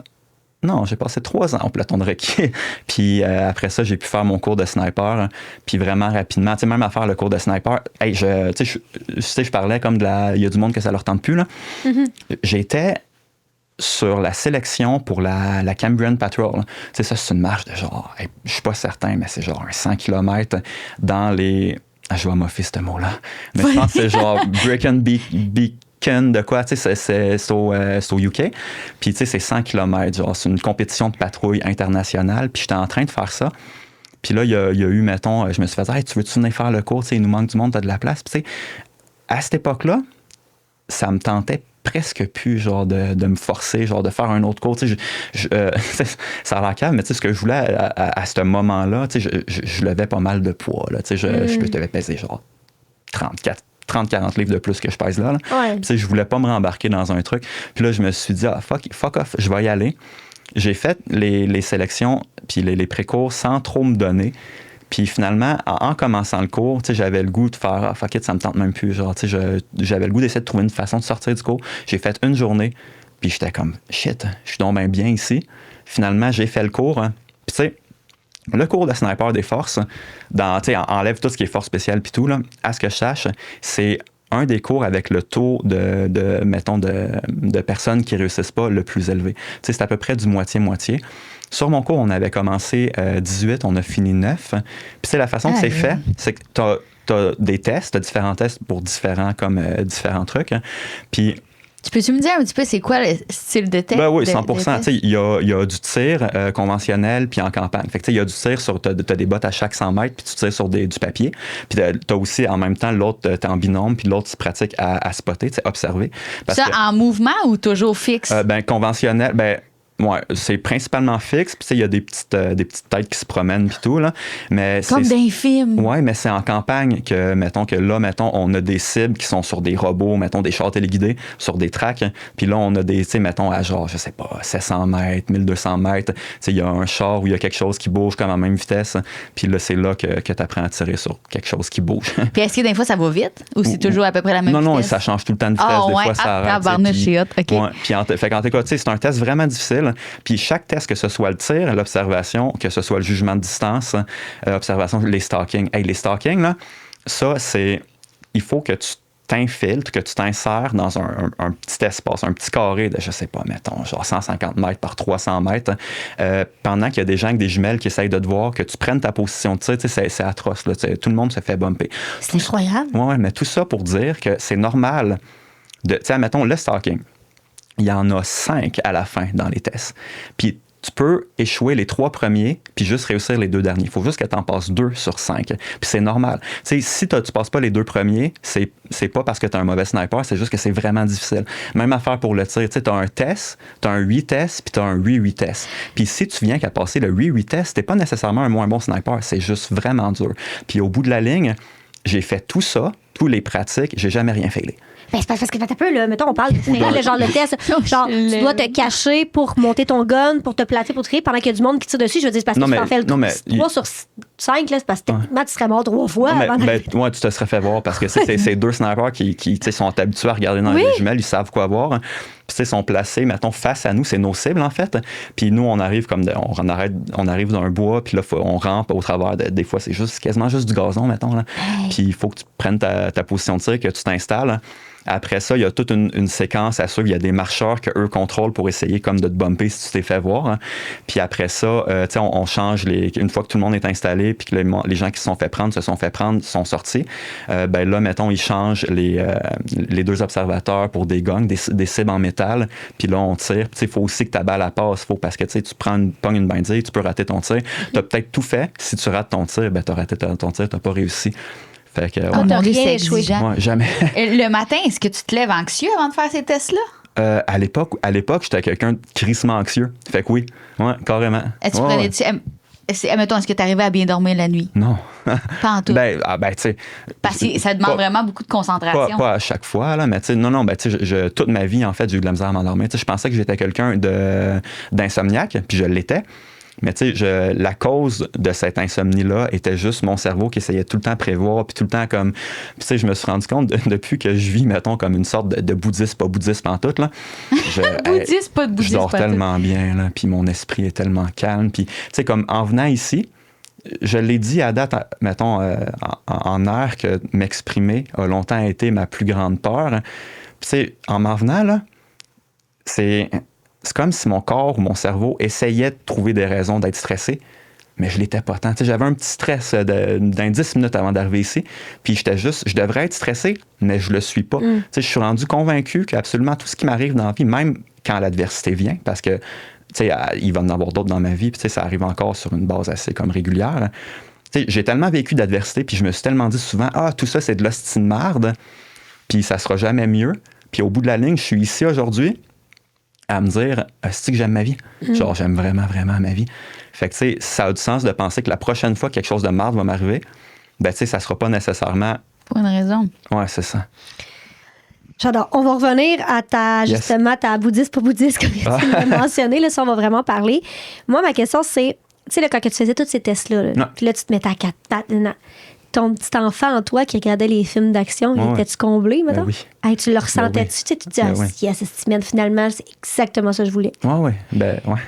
A: Non, j'ai passé 3 ans au peloton de Reiki. Puis après ça, j'ai pu faire mon cours de sniper. Puis vraiment rapidement, tu sais, même à faire le cours de sniper, hey, je parlais comme il y a du monde que ça leur tente plus, là. Mm-hmm. J'étais sur la sélection pour la Cambrian Patrol. Tu sais, ça, c'est une marche de genre, je suis pas certain, mais c'est genre un 100 km dans les... je vais moffer ce mot-là. Mais je pense que c'est genre Brecon Beacon de quoi, tu sais, c'est au UK. Puis, tu sais, c'est 100 km, genre, c'est une compétition de patrouille internationale. Puis, j'étais en train de faire ça. Puis là, il y a eu, mettons, je me suis fait dire, hey, tu veux-tu venir faire le cours? Tu sais, il nous manque du monde, t'as de la place. Puis, tu sais, à cette époque-là, ça me tentait presque plus, genre, de me forcer, genre, de faire un autre cours. Tu sais, ça a l'air calme, mais tu sais, ce que je voulais à ce moment-là, tu sais, je levais pas mal de poids, là. Tu sais, je devais peser, genre, 30-40 livres de plus que je pèse là.
B: Ouais.
A: Tu sais, je voulais pas me rembarquer dans un truc. Puis là, je me suis dit, fuck off, je vais y aller. J'ai fait les sélections puis les précours sans trop me donner. Puis finalement, en commençant le cours, tu sais, j'avais le goût de faire fuck it, ça me tente même plus. Genre, tu sais, j'avais le goût d'essayer de trouver une façon de sortir du cours. J'ai fait une journée, puis j'étais comme shit, je suis donc bien ici. Finalement, j'ai fait le cours. Hein. Puis tu sais, le cours de sniper des forces, enlève tout ce qui est force spéciale puis tout, là, à ce que je sache, c'est un des cours avec le taux de personnes qui réussissent pas le plus élevé. Tu sais, c'est à peu près du moitié-moitié. Sur mon cours, on avait commencé 18, on a fini 9. Puis c'est la façon que c'est fait, c'est que t'as des tests, t'as différents tests pour différents trucs. Hein. Puis
C: peux-tu me dire un petit peu c'est quoi le style de test?
A: Ben oui, 100%. Il y a du tir conventionnel puis en campagne. Fait que il y a du tir sur... T'as des bottes à chaque 100 mètres puis tu tires sur du papier. Puis t'as aussi en même temps l'autre, t'es en binôme puis l'autre se pratique à spotter, observer.
C: Ça en mouvement ou toujours fixe?
A: Conventionnel, ouais, c'est principalement fixe. Puis il y a des petites têtes qui se promènent puis tout là. Mais
C: comme dans les films.
A: Ouais, mais c'est en campagne que on a des cibles qui sont sur des robots, mettons des chars téléguidés, sur des tracks. Puis là on a des, tu sais, mettons à genre je sais pas 700 mètres, 1200 mètres. Tu sais, il y a un char où il y a quelque chose qui bouge comme à même vitesse. Puis là c'est là que tu apprends à tirer sur quelque chose qui bouge.
C: Puis est-ce que des fois ça va vite ou c'est toujours à peu près la même vitesse?
A: Non, ça change tout le temps de vitesse. Des fois ça arrête. Puis en tout cas, tu sais, c'est un test vraiment difficile. Puis chaque test, que ce soit le tir, l'observation, que ce soit le jugement de distance, l'observation, les stalking. Hey, les stalking, là, ça, c'est... Il faut que tu t'infiltres, que tu t'insères dans un petit espace, un petit carré de, je sais pas, mettons, genre 150 mètres par 300 mètres, pendant qu'il y a des gens avec des jumelles qui essayent de te voir, que tu prennes ta position de tir, tu sais, c'est atroce, là, tout le monde se fait bumper.
B: C'est incroyable.
A: Ouais, mais tout ça pour dire que c'est normal de... Tu sais, mettons, le stalking. Il y en a 5 à la fin dans les tests. Puis tu peux échouer les 3 premiers puis juste réussir les 2 derniers. Il faut juste que tu en passes 2 sur 5. Puis c'est normal. Tu sais, si tu passes pas les 2 premiers, c'est pas parce que tu as un mauvais sniper, c'est juste que c'est vraiment difficile. Même affaire pour le tir. Tu sais, tu as un test, tu as un 8 test, puis tu as un 8 test. Puis si tu viens qu'à passer le 8 test, t'es pas nécessairement un moins bon sniper. C'est juste vraiment dur. Puis au bout de la ligne, j'ai fait tout ça, tous les pratiques, j'ai jamais rien failé.
B: Ben, c'est parce que t'as peu, là, mettons, on parle de genre le test. Genre, tu dois te cacher pour monter ton gun, pour te placer, pour tirer pendant qu'il y a du monde qui tire dessus. Je veux dire, c'est parce que tu t'en fais le 3 sur 5, là, c'est parce que techniquement, tu serais mort 3 fois.
A: Ouais, tu te serais fait voir parce que c'est 2 snipers qui sont habitués à regarder dans les jumelles, ils savent quoi voir. Puis, ils sont placés, mettons, face à nous, c'est nos cibles, en fait. Puis nous, on arrive on arrive dans un bois, puis là, on rampe au travers des fois, c'est quasiment juste du gazon, mettons, là. Puis il faut que tu prennes ta position de tir, que tu t'installes. Après ça, il y a toute une séquence à suivre. Il y a des marcheurs qu'eux contrôlent pour essayer comme de te bumper si tu t'es fait voir. Hein. Puis après ça, on change une fois que tout le monde est installé puis que les gens qui se sont fait prendre sont sortis. Là, mettons, ils changent les 2 observateurs pour des gongs, des cibles en métal. Puis là, on tire. Il faut aussi que ta balle passe. Parce que tu pognes une bandille, tu peux rater ton tir. Tu as peut-être tout fait. Si tu rates ton tir, tu as raté ton tir, tu n'as pas réussi. Fait que,
B: t'as rien
C: c'est
B: échoué.
C: exigeant.
A: ouais, jamais.
C: Le matin, est-ce que tu te lèves anxieux avant de faire ces tests-là?
A: À l'époque, j'étais quelqu'un de crissement anxieux. Fait que oui, ouais, carrément.
C: Est-ce que
A: Ouais,
C: prenais-tu... Mettons, est-ce que tu arrivais à bien dormir la nuit?
A: Non.
C: Pas en tout.
A: tu sais.
C: Parce que ça demande vraiment beaucoup de concentration.
A: Pas à chaque fois, là, mais tu sais, non, tu sais, toute ma vie, en fait, j'ai eu de la misère à m'endormir. Tu sais, je pensais que j'étais quelqu'un d'insomniaque, puis je l'étais. Mais tu sais, la cause de cette insomnie-là était juste mon cerveau qui essayait tout le temps de prévoir, puis tout le temps comme... Puis tu sais, je me suis rendu compte depuis que je vis, mettons, comme une sorte de bouddhiste, pas bouddhiste en tout, là.
C: Bouddhiste, pas de bouddhiste.
A: Je dors tellement bien, là, puis mon esprit est tellement calme. Puis tu sais, comme en venant ici, je l'ai dit à date, mettons, en air, que m'exprimer a longtemps été ma plus grande peur. Puis tu sais, en m'en venant, là, c'est comme si mon corps ou mon cerveau essayait de trouver des raisons d'être stressé, mais je l'étais pas tant. Tu sais, j'avais un petit stress d'un 10 minutes avant d'arriver ici, puis je devrais être stressé, mais je le suis pas. Tu sais, je suis rendu convaincu qu'absolument tout ce qui m'arrive dans la vie, même quand l'adversité vient, parce que tu sais, il va en avoir d'autres dans ma vie, puis tu sais, ça arrive encore sur une base assez comme régulière. Tu sais, j'ai tellement vécu d'adversité, puis je me suis tellement dit souvent, tout ça, c'est de l'hostie de marde, puis ça sera jamais mieux. Puis au bout de la ligne, je suis ici aujourd'hui à me dire, est-ce que j'aime ma vie? Genre, j'aime vraiment, vraiment ma vie. Fait que, tu sais, ça a du sens de penser que la prochaine fois que quelque chose de marde va m'arriver, ben, tu sais, ça sera pas nécessairement...
C: Pour une raison.
A: Ouais, c'est ça.
B: J'adore. On va revenir à justement, ta bouddhiste, pas bouddhiste, comme tu l'as mentionné. Là, ça, on va vraiment parler. Moi, ma question, c'est, tu sais, là, quand tu faisais tous ces tests-là, puis là, tu te mettais à 4 pattes, ton petit enfant en toi qui regardait les films d'action, étais-tu comblé, maintenant?
A: Ben oui.
B: Hey, tu le ressentais-tu? Tu te dis, yes, cette semaine, finalement, c'est exactement ça que je voulais.
A: Ouais. Ben, ouais.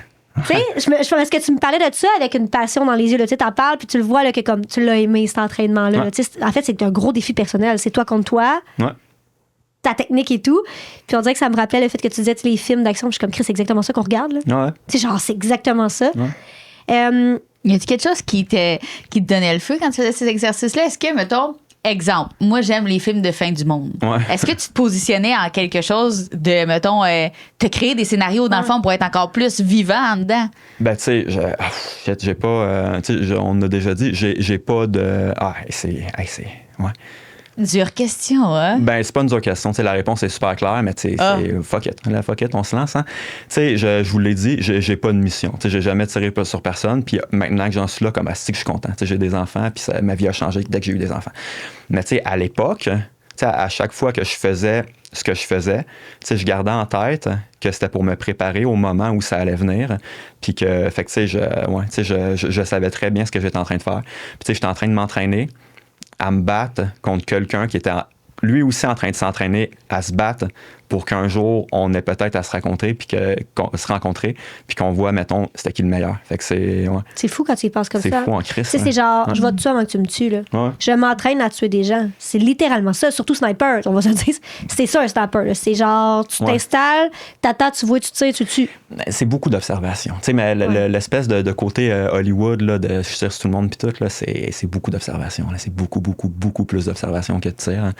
B: Tu sais, est-ce que tu me parlais de ça avec une passion dans les yeux? Tu sais, t'en parles, puis tu le vois là, que comme tu l'as aimé, cet entraînement-là.
A: Ouais.
B: Tu sais, en fait, c'est un gros défi personnel. C'est toi contre toi.
A: Ouais.
B: Ta technique et tout. Puis on dirait que ça me rappelait le fait que tu disais les films d'action. Je suis comme, Chris, c'est exactement ça qu'on regarde. Là.
A: Ouais.
B: Tu sais, genre, c'est exactement ça.
A: Ouais.
C: Y a-t-il quelque chose qui te donnait le feu quand tu faisais ces exercices-là? Est-ce que, mettons, exemple, moi, j'aime les films de fin du monde.
A: Ouais.
C: Est-ce que tu te positionnais en quelque chose de, mettons, te créer des scénarios, dans le fond, pour être encore plus vivant en dedans?
A: Ben, tu sais, j'ai pas... tu sais, on a déjà dit, j'ai pas de... Ouais.
C: Dure question, hein?
A: Ben, c'est pas une dure question. T'sais, la réponse est super claire, mais c'est fuck it. La fuck it, on se lance. Hein? Tu sais, je vous l'ai dit, j'ai pas de mission. T'sais, j'ai jamais tiré sur personne. Puis maintenant que j'en suis là, comme asti que je suis content. T'sais, j'ai des enfants, puis ma vie a changé dès que j'ai eu des enfants. Mais tu sais, à l'époque, à chaque fois que je faisais ce que je faisais, je gardais en tête que c'était pour me préparer au moment où ça allait venir. Puis que, fait que, je savais très bien ce que j'étais en train de faire. Puis j'étais en train de m'entraîner à me battre contre quelqu'un qui était lui aussi en train de s'entraîner à se battre pour qu'un jour, on ait peut-être à se rencontrer, puis qu'on voit, mettons, c'était qui le meilleur. Fait que c'est... Ouais.
B: C'est fou quand tu y penses comme ça.
A: C'est fou en crise.
B: Tu sais, c'est genre, je vais te tuer avant que tu me tues. Là.
A: Ouais.
B: Je m'entraîne à tuer des gens. C'est littéralement ça. Surtout sniper, on va se dire. C'est ça, un sniper. Là. C'est genre, tu t'installes, t'attends, tu vois, tu tires, tu tues.
A: C'est beaucoup d'observation. Tu sais, mais l'espèce de côté Hollywood, là, de je tire sur tout le monde, puis tout, là, c'est beaucoup d'observation. C'est beaucoup, beaucoup, beaucoup plus d'observation que de tir. Hein.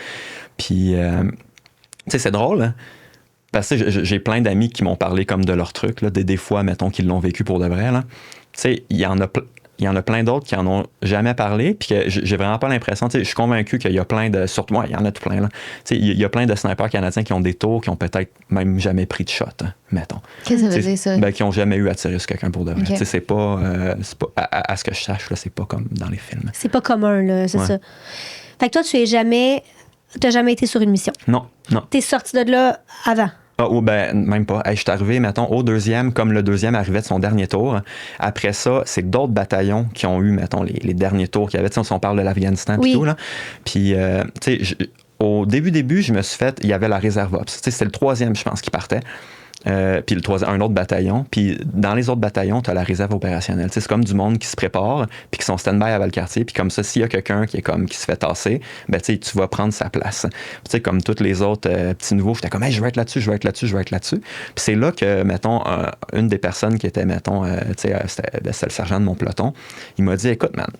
A: Puis... tu sais, c'est drôle, hein? Parce que j'ai plein d'amis qui m'ont parlé comme de leur truc, là, des fois, mettons, qu'ils l'ont vécu pour de vrai. Tu sais, il y en a plein d'autres qui en ont jamais parlé, puis que j'ai vraiment pas l'impression, tu sais, je suis convaincu qu'il y a plein de... Surtout moi, il y en a tout plein, là. Tu sais, il y a plein de snipers canadiens qui ont des tours, qui ont peut-être même jamais pris de shot, hein, mettons.
C: Qu'est-ce que ça veut dire, ça?
A: Ben, qui ont jamais eu à tirer sur quelqu'un pour de vrai. Okay. Tu sais, c'est pas à ce que je sache, là, c'est pas comme dans les films.
B: C'est pas commun, là, c'est ça. Fait que toi, t'as jamais été sur une mission?
A: Non.
B: T'es sorti de là avant?
A: Ben, même pas. Hey, je suis arrivé, mettons, au deuxième, comme le deuxième arrivait de son dernier tour. Après ça, c'est d'autres bataillons qui ont eu, mettons, les derniers tours qu'il y avait. Si on parle de l'Afghanistan et tout, là. Puis, tu sais, au début, je me suis fait... Il y avait la réserve Ops. Tu sais, c'était le troisième, je pense, qui partait. Puis un autre bataillon. Puis dans les autres bataillons, tu as la réserve opérationnelle. T'sais, c'est comme du monde qui se prépare, puis qui sont stand-by à Valcartier. Puis comme ça, s'il y a quelqu'un qui se fait tasser, ben, tu vas prendre sa place. Puis comme tous les autres petits nouveaux, j'étais comme, hey, je vais être là-dessus. Puis c'est là que, mettons, une des personnes qui était, mettons, c'était le sergent de mon peloton, il m'a dit, écoute, man,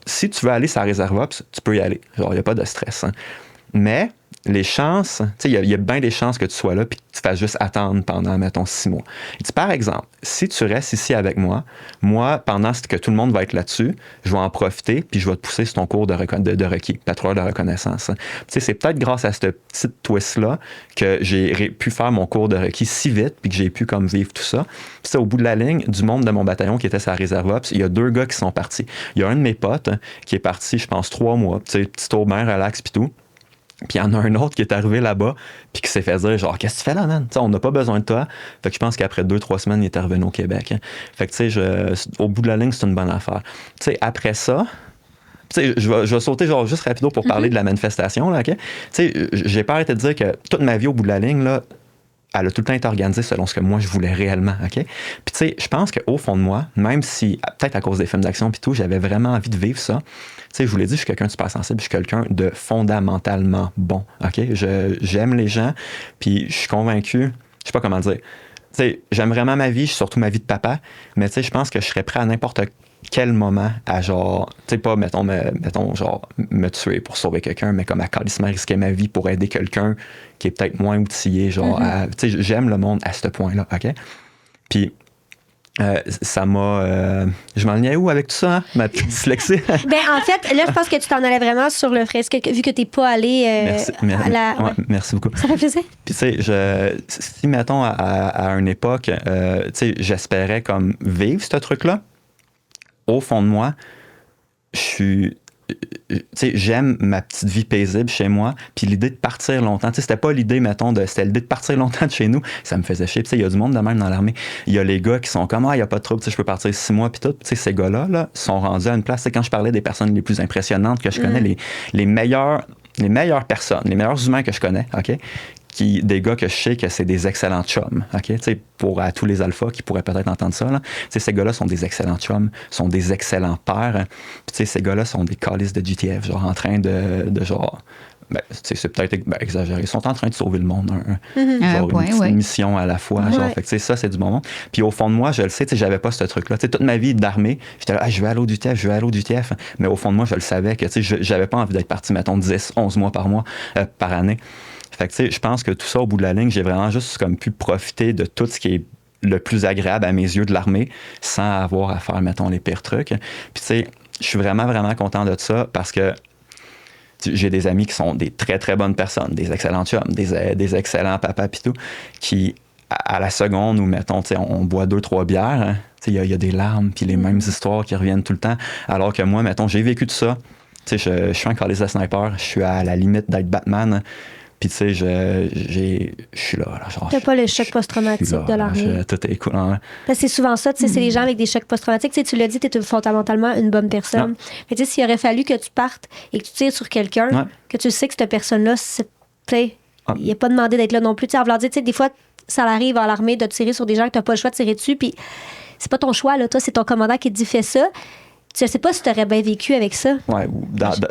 A: si tu veux aller sur la réserve Ops, tu peux y aller. Genre, il n'y a pas de stress. Hein. Mais les chances, il y a bien des chances que tu sois là puis que tu fasses juste attendre pendant, mettons, 6 mois. Il dit, par exemple, si tu restes ici avec moi, pendant que tout le monde va être là-dessus, je vais en profiter puis je vais te pousser sur ton cours de requis, patrouilleur de reconnaissance. C'est peut-être grâce à cette petite twist-là que j'ai pu faire mon cours de requis si vite puis que j'ai pu comme vivre tout ça. Puis au bout de la ligne, du monde de mon bataillon qui était sur la réserve ops, il y a 2 gars qui sont partis. Il y a un de mes potes qui est parti, je pense, 3 mois, petit tour bien relax puis tout. Puis il y en a un autre qui est arrivé là-bas puis qui s'est fait dire genre, qu'est-ce que tu fais là, man? T'sais, on n'a pas besoin de toi. Fait que je pense qu'après 2-3 semaines, il est revenu au Québec. Fait que au bout de la ligne, c'est une bonne affaire. T'sais, après ça, je vais sauter genre juste rapido pour parler de la manifestation. Là, OK? J'ai pas arrêté de dire que toute ma vie au bout de la ligne, là, elle a tout le temps été organisée selon ce que moi je voulais réellement, OK? Puis tu sais, je pense qu'au fond de moi, même si, peut-être à cause des films d'action puis tout, j'avais vraiment envie de vivre ça, tu sais, je vous l'ai dit, je suis quelqu'un de super sensible, je suis quelqu'un de fondamentalement bon, OK? J'aime les gens, puis je suis convaincu, je sais pas comment dire, tu sais, j'aime vraiment ma vie, surtout ma vie de papa, mais tu sais, je pense que je serais prêt à n'importe quel moment à genre, tu sais, pas, mettons, genre, me tuer pour sauver quelqu'un, mais comme à calissement risquer ma vie pour aider quelqu'un qui est peut-être moins outillé, genre, tu sais, j'aime le monde à ce point-là, OK? Puis, ça m'a... je m'enlignais où avec tout ça, hein? Ma petite dyslexie?
B: En fait, là, je pense que tu t'en allais vraiment sur le fresque, vu que t'es pas allé à la...
A: Ouais, merci beaucoup.
B: Ça fait plaisir.
A: Puis, tu sais, si, mettons, à une époque, tu sais, j'espérais comme vivre ce truc-là, au fond de moi, j'aime ma petite vie paisible chez moi, puis l'idée de partir longtemps, c'était pas l'idée, mettons, c'était l'idée de partir longtemps de chez nous, ça me faisait chier. Il y a du monde de même dans l'armée. Il y a les gars qui sont comme, il y a pas de trouble, je peux partir 6 mois, puis tout. Ces gars-là là, sont rendus à une place, quand je parlais des personnes les plus impressionnantes que je connais, les meilleures personnes, les meilleurs humains que je connais, OK? Des gars que je sais que c'est des excellents chums, OK? Pour tous les alphas qui pourraient peut-être entendre ça, là, ces gars-là sont des excellents chums, sont des excellents pères. Puis ces gars-là sont des calices de GTF, genre en train de genre... c'est peut-être exagéré. Ils sont en train de sauver le monde. Une mission à la fois. Genre, fait que, ça, c'est du bon monde. Puis au fond de moi, je le sais, j'avais pas ce truc-là. Toute ma vie d'armée, j'étais là, je vais aller au DTF. Mais au fond de moi, je le savais que j'avais pas envie d'être parti, mettons, 10, 11 mois par année. Fait que, je pense que tout ça, au bout de la ligne, j'ai vraiment juste comme pu profiter de tout ce qui est le plus agréable à mes yeux de l'armée sans avoir à faire, mettons, les pires trucs. Puis, tu sais, je suis vraiment, vraiment content de ça parce que j'ai des amis qui sont des très, très bonnes personnes, des excellents chums, des excellents papas pis tout, qui, à la seconde où, mettons, on boit 2-3 bières, hein, il y a des larmes puis les mêmes histoires qui reviennent tout le temps. Alors que moi, mettons, j'ai vécu tout ça. Je suis un calice de sniper, je suis à la limite d'être Batman. Puis, tu sais, je suis là. Genre,
B: t'as pas le choc post-traumatique de l'armée.
A: Tout est cool. Hein.
B: Parce que c'est souvent ça, c'est les gens avec des chocs post-traumatiques. Tu l'as dit, t'es fondamentalement une bonne personne. Mais tu sais, s'il aurait fallu que tu partes et que tu tires sur quelqu'un, que tu sais que cette personne-là, il n'est pas demandé d'être là non plus. Tu sais, en voulant dire, des fois, ça arrive à l'armée de tirer sur des gens que t'as pas le choix de tirer dessus. Puis, c'est pas ton choix, là. Toi, c'est ton commandant qui te dit fais ça. Je sais pas si tu aurais bien vécu avec ça. Oui,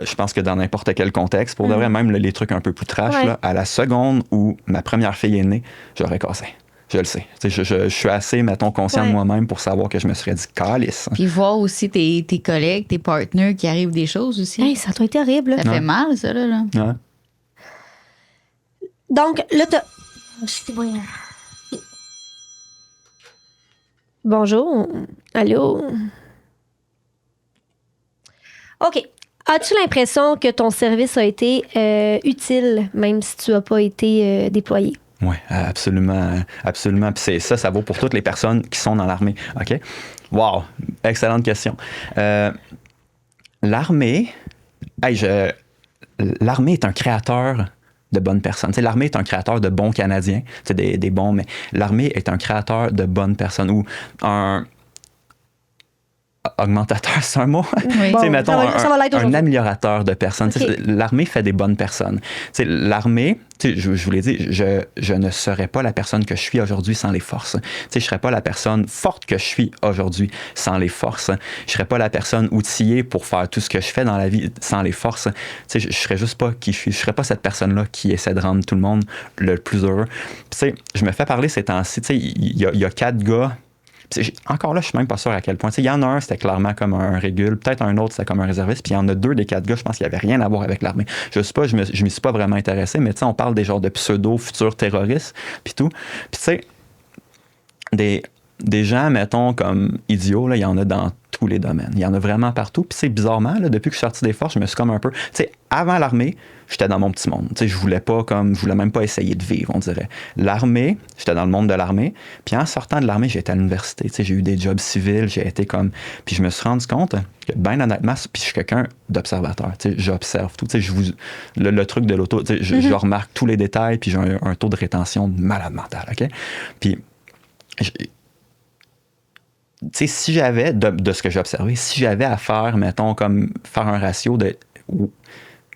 A: je pense que dans n'importe quel contexte, pour de vrai, même les trucs un peu plus trash, là, à la seconde où ma première fille est née, j'aurais cassé. Je le sais. Je suis assez, mettons, conscient de moi-même pour savoir que je me serais dit calice.
C: Puis voir aussi tes collègues, tes partenaires qui arrivent des choses aussi.
B: Hey, ça doit être terrible.
C: Ça fait mal, ça, là.
A: Ouais.
B: Donc, là, Bonjour. Allô? OK. As-tu l'impression que ton service a été utile, même si tu n'as pas été déployé?
A: Oui, absolument. Absolument. Puis ça vaut pour toutes les personnes qui sont dans l'armée. OK? Wow! Excellente question. L'armée, l'armée est un créateur de bonnes personnes. T'sais, l'armée est un créateur de bons Canadiens. C'est des bons, mais l'armée est un créateur de bonnes personnes ou un augmentateur, c'est un mot?
B: Oui. Bon,
A: mettons un améliorateur de personnes.
B: Okay.
A: L'armée fait des bonnes personnes. L'armée, je vous l'ai dit, je ne serais pas la personne que je suis aujourd'hui sans les forces. Je ne serais pas la personne forte que je suis aujourd'hui sans les forces. Je ne serais pas la personne outillée pour faire tout ce que je fais dans la vie sans les forces. Je ne serais juste pas qui je suis. Je ne serais pas cette personne-là qui essaie de rendre tout le monde le plus heureux. Je me fais parler ces temps-ci. Il y a 4 gars Encore là, je suis même pas sûr à quel point. Il y en a un, c'était clairement comme un régule, peut-être un autre, c'était comme un réserviste, puis il y en a 2 des 4 gars, je pense qu'il n'y avait rien à voir avec l'armée. Je sais pas, je m'y suis pas vraiment intéressé, mais on parle des genres de pseudo-futurs terroristes, puis tout. Puis tu sais, des gens, mettons, comme idiots, il y en a dans tous les domaines. Il y en a vraiment partout. Puis c'est bizarrement, là, depuis que je suis sorti des forces, je me suis comme un peu... Tu sais, avant l'armée, j'étais dans mon petit monde. Tu sais, je voulais même pas essayer de vivre, on dirait. L'armée, j'étais dans le monde de l'armée. Puis en sortant de l'armée, j'ai été à l'université. Tu sais, j'ai eu des jobs civils, j'ai été comme... Puis je me suis rendu compte que, ben honnêtement, puis je suis quelqu'un d'observateur. Tu sais, j'observe tout. Tu sais, le truc de l'auto, tu sais, je remarque tous les détails, puis j'ai un taux de rétention de malade mental, OK? Puis... Tu sais, si j'avais, de ce que j'ai observé, si j'avais à faire, mettons, comme faire un ratio de... Tu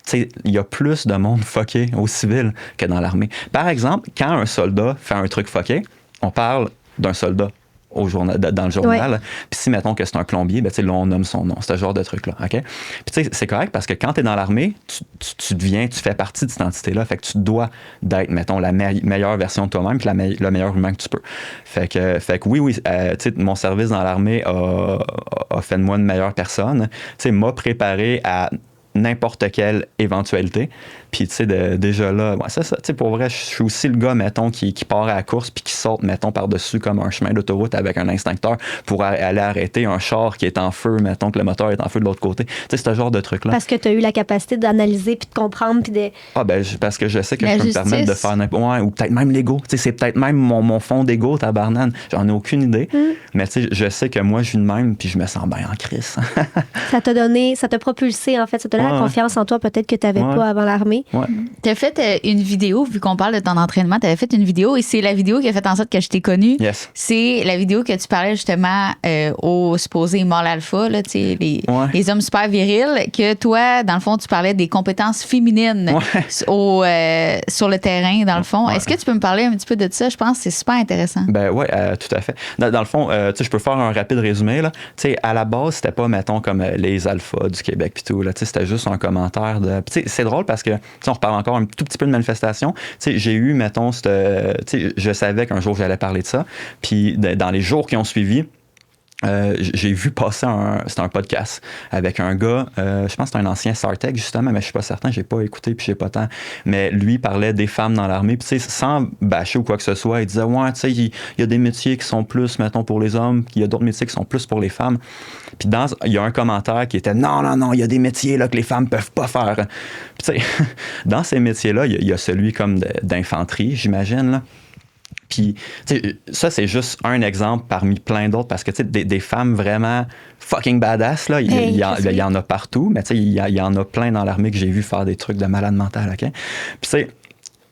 A: sais, il y a plus de monde fucké au civil que dans l'armée. Par exemple, quand un soldat fait un truc fucké, on parle d'un soldat dans le journal. Puis si, mettons que c'est un plombier, ben, là, on nomme son nom. C'est ce genre de truc-là. OK? Puis tu sais, c'est correct parce que quand tu es dans l'armée, tu fais partie de cette entité-là. Fait que tu dois d'être, mettons, la meilleure version de toi-même puis le meilleur humain que tu peux. Fait que oui, tu sais, mon service dans l'armée a fait de moi une meilleure personne. Tu sais, m'a préparé à n'importe quelle éventualité. Puis, tu sais, déjà là, c'est ça. Tu sais, pour vrai, je suis aussi le gars, mettons, qui part à la course puis qui saute, mettons, par-dessus comme un chemin d'autoroute avec un extincteur pour aller arrêter un char qui est en feu, mettons, que le moteur est en feu de l'autre côté. Tu sais, ce genre de truc-là.
B: Parce que tu as eu la capacité d'analyser puis de comprendre puis de...
A: Ah, ben, parce que je sais que je peux me permettre de faire ou peut-être même l'ego. Tu sais, c'est peut-être même mon fond d'ego, tabarnane. J'en ai aucune idée. Mais, tu sais, je sais que moi, je vis de même puis je me sens bien en crise.
B: Ça t'a propulsé, en fait. Ça t'a donné la confiance en toi, peut-être que tu n'avais pas avant l'armée.
A: Ouais.
C: Tu as fait une vidéo, vu qu'on parle de ton entraînement, tu avais fait une vidéo et c'est la vidéo qui a fait en sorte que je t'ai connue.
A: Yes.
C: C'est la vidéo que tu parlais justement aux supposés mâles alpha, là, les hommes super virils, que toi, dans le fond, tu parlais des compétences féminines sur le terrain, dans le fond. Est-ce que tu peux me parler un petit peu de ça? Je pense que c'est super intéressant.
A: Ben oui, tout à fait. Dans le fond, tu sais, je peux faire un rapide résumé. Tu sais, à la base, c'était pas, mettons, comme les alphas du Québec puis tout. Là, c'était juste un commentaire de... Tu sais, c'est drôle parce que, on reparle encore un tout petit peu de manifestation. Tu sais, j'ai eu, mettons, tu sais, je savais qu'un jour j'allais parler de ça. Puis dans les jours qui ont suivi, j'ai vu passer c'était un podcast avec un gars, je pense que c'est un ancien Sartec justement, mais je suis pas certain, j'ai pas écouté puis j'ai pas tant. Mais lui parlait des femmes dans l'armée, puis tu sais, sans bâcher ou quoi que ce soit, il disait ouais, tu sais, il y a des métiers qui sont plus, mettons, pour les hommes, puis il y a d'autres métiers qui sont plus pour les femmes. Puis il y a un commentaire qui était non, il y a des métiers là que les femmes peuvent pas faire. Puis tu sais, dans ces métiers-là, il y a celui comme d'infanterie, j'imagine là. Puis, tu sais, ça, c'est juste un exemple parmi plein d'autres parce que, tu sais, des femmes vraiment fucking badass, là, il y en a partout, mais tu sais, il y en a plein dans l'armée que j'ai vu faire des trucs de malade mental, OK? Puis, tu sais,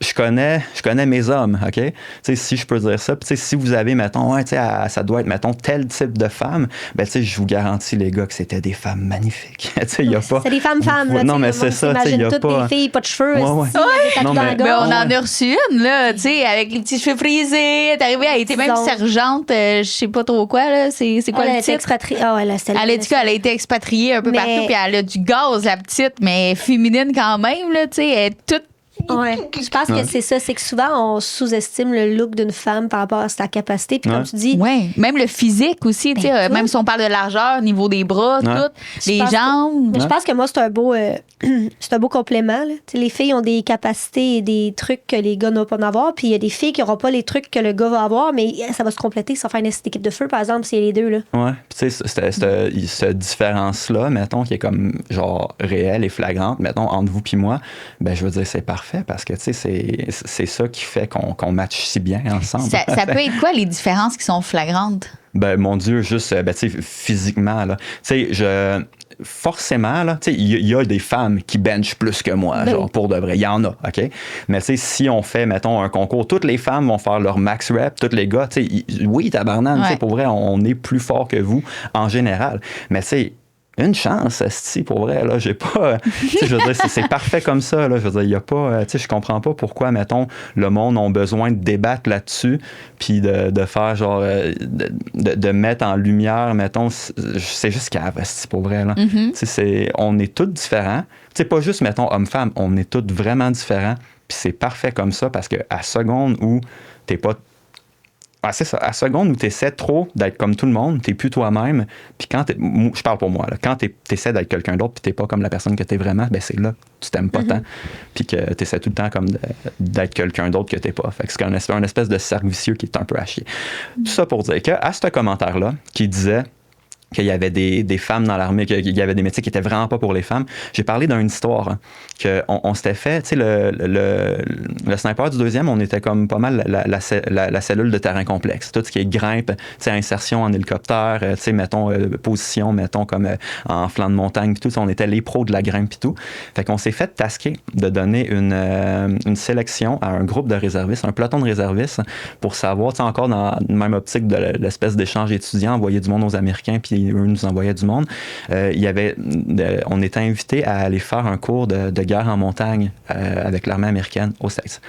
A: je connais mes hommes, OK? Tu sais, si je peux dire ça. Puis, tu sais, si vous avez, mettons, tu sais, ça doit être, mettons, tel type de femme, ben, tu sais, je vous garantis, les gars, que c'était des femmes magnifiques. Tu sais, il y a pas...
B: C'est des femmes, là.
A: Non, mais c'est ça, tu sais, il y a
B: toutes
A: pas...
B: les filles, pas de cheveux.
A: Non, mais...
C: Ben, on en a reçu une, là, tu sais, avec les petits cheveux frisés. T'es arrivée, elle était même sergente, je sais pas trop quoi, là. C'est quoi le titre? Elle a dit qu'elle a été expatriée un peu partout, puis elle a du gaz, la petite, mais féminine quand même, là, tu sais, elle est toute.
B: Ouais. Je pense que c'est ça, c'est que souvent on sous-estime le look d'une femme par rapport à sa capacité. Puis comme tu dis.
C: Oui, même le physique aussi, tu sais, même si on parle de largeur, niveau des bras, tout, les jambes.
B: Je pense que moi, c'est un beau complément. Là. Les filles ont des capacités et des trucs que les gars n'ont pas d'avoir. Puis il y a des filles qui n'auront pas les trucs que le gars va avoir, mais ça va se compléter. Ça va faire une équipe de feu, par exemple, s'il y a les deux. Là.
A: Ouais. Puis tu sais, cette différence-là, mettons, qui est comme genre réelle et flagrante, mettons, entre vous puis moi, ben je veux dire, c'est parfait. Parce que, tu sais, c'est ça qui fait qu'on matche si bien ensemble.
C: Ça peut être quoi les différences qui sont flagrantes?
A: Ben, mon Dieu, juste, ben, tu sais, physiquement, là. Tu sais, forcément, là, tu sais, il y a des femmes qui benchent plus que moi, genre, pour de vrai. Il y en a, OK? Mais, tu sais, si on fait, mettons, un concours, toutes les femmes vont faire leur max rep, tous les gars, tu sais, oui, tabarnane, tu sais, pour vrai, on est plus fort que vous en général. Mais, tu sais, une chance, esti, pour vrai, là, j'ai pas... je veux dire, c'est parfait comme ça, là, je veux dire, il y a pas... je comprends pas pourquoi, mettons, le monde a besoin de débattre là-dessus, puis de faire, genre, de mettre en lumière, mettons, c'est juste cave, esti, pour vrai, là. On est tous différents. C'est pas juste, mettons, homme-femme, on est tous vraiment différents, puis c'est parfait comme ça, parce que à seconde où t'es pas c'est ça. À seconde où tu essaies trop d'être comme tout le monde, tu n'es plus toi-même. Puis quand je parle pour moi, là, quand tu essaies d'être quelqu'un d'autre puis tu n'es pas comme la personne que tu es vraiment, ben c'est là que tu t'aimes pas tant. Puis que tu essaies tout le temps comme d'être quelqu'un d'autre que tu n'es pas. Fait que c'est un espèce de cercle vicieux qui est un peu à chier. Tout ça pour dire qu'à ce commentaire-là, qui disait qu'il y avait des femmes dans l'armée, qu'il y avait des métiers qui étaient vraiment pas pour les femmes. J'ai parlé d'une histoire qu'on s'était fait, tu sais, le sniper du 2e, on était comme pas mal la cellule de terrain complexe. Tout ce qui est grimpe, tu sais, insertion en hélicoptère, tu sais, mettons, position, mettons, comme en flanc de montagne, puis tout, on était les pros de la grimpe, puis tout. Fait qu'on s'est fait tasquer de donner une sélection à un groupe de réservistes, un peloton de réservistes, pour savoir, tu sais, encore dans la même optique de l'espèce d'échange étudiant, envoyer du monde aux Américains, puis eux nous envoyaient du monde. On était invités à aller faire un cours de guerre en montagne avec l'armée américaine aux States.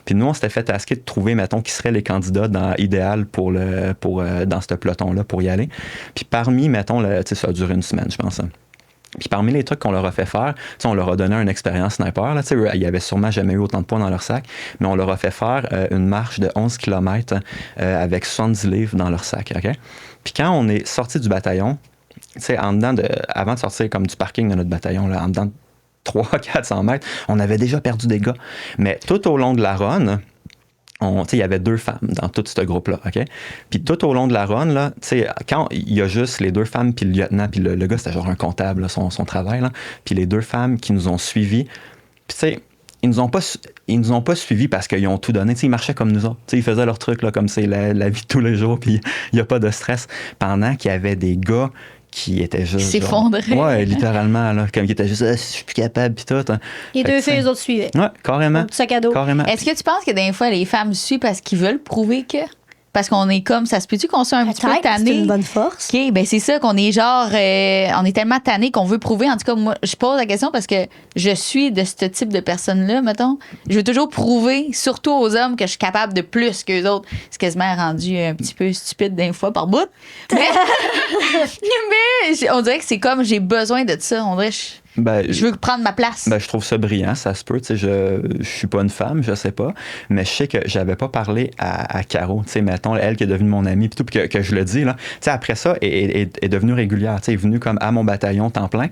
A: Puis nous, on s'était fait tasquer de trouver, mettons, qui seraient les candidats idéal dans ce peloton-là pour y aller. Puis parmi, mettons, ça a duré une semaine, je pense. Puis parmi les trucs qu'on leur a fait faire, on leur a donné une expérience sniper. Là, ils n'avaient sûrement jamais eu autant de poids dans leur sac, mais on leur a fait faire une marche de 11 km avec 70 livres dans leur sac. Okay? Puis quand on est sorti du bataillon, avant de sortir comme du parking de notre bataillon, là, en dedans de 300-400 mètres, on avait déjà perdu des gars. Mais tout au long de la run, il y avait 2 femmes dans tout ce groupe-là, OK? Puis tout au long de la run, là, quand il y a juste les 2 femmes puis le lieutenant, puis le gars, c'était genre un comptable, là, son travail, là, puis les 2 femmes qui nous ont suivis, puis tu sais, ils nous ont pas suivis parce qu'ils ont tout donné. T'sais, ils marchaient comme nous autres. T'sais, ils faisaient leur truc là, comme c'est la vie de tous les jours, puis il n'y a pas de stress. Pendant qu'il y avait des gars qui étaient juste.
C: Qui s'effondraient.
A: Ouais, littéralement, là. Comme qui étaient juste, je suis plus capable, puis tout. Hein.
B: Les 2 filles, les autres suivaient.
A: Ouais, carrément.
B: Un petit sac à dos.
A: Carrément.
C: Est-ce que tu penses que des fois, les femmes suivent parce qu'ils veulent prouver que. Parce qu'on est comme, ça se peut-tu qu'on soit un petit peu tanné?
B: C'est une bonne force.
C: OK, ben c'est ça qu'on est genre, on est tellement tanné qu'on veut prouver. En tout cas, moi, je pose la question parce que je suis de ce type de personne-là, mettons. Je veux toujours prouver, surtout aux hommes, que je suis capable de plus qu'eux autres. C'est quasiment rendu un petit peu stupide d'un fois par bout. Mais on dirait que c'est comme, j'ai besoin de ça. On dirait je veux prendre ma place.
A: Je trouve ça brillant, ça se peut. Je suis pas une femme, je sais pas. Mais je sais que j'avais pas parlé à Caro, mettons, elle qui est devenue mon amie, puis tout, que je le dis, là. Après ça, elle est devenue régulière. Elle est venue comme à mon bataillon temps plein.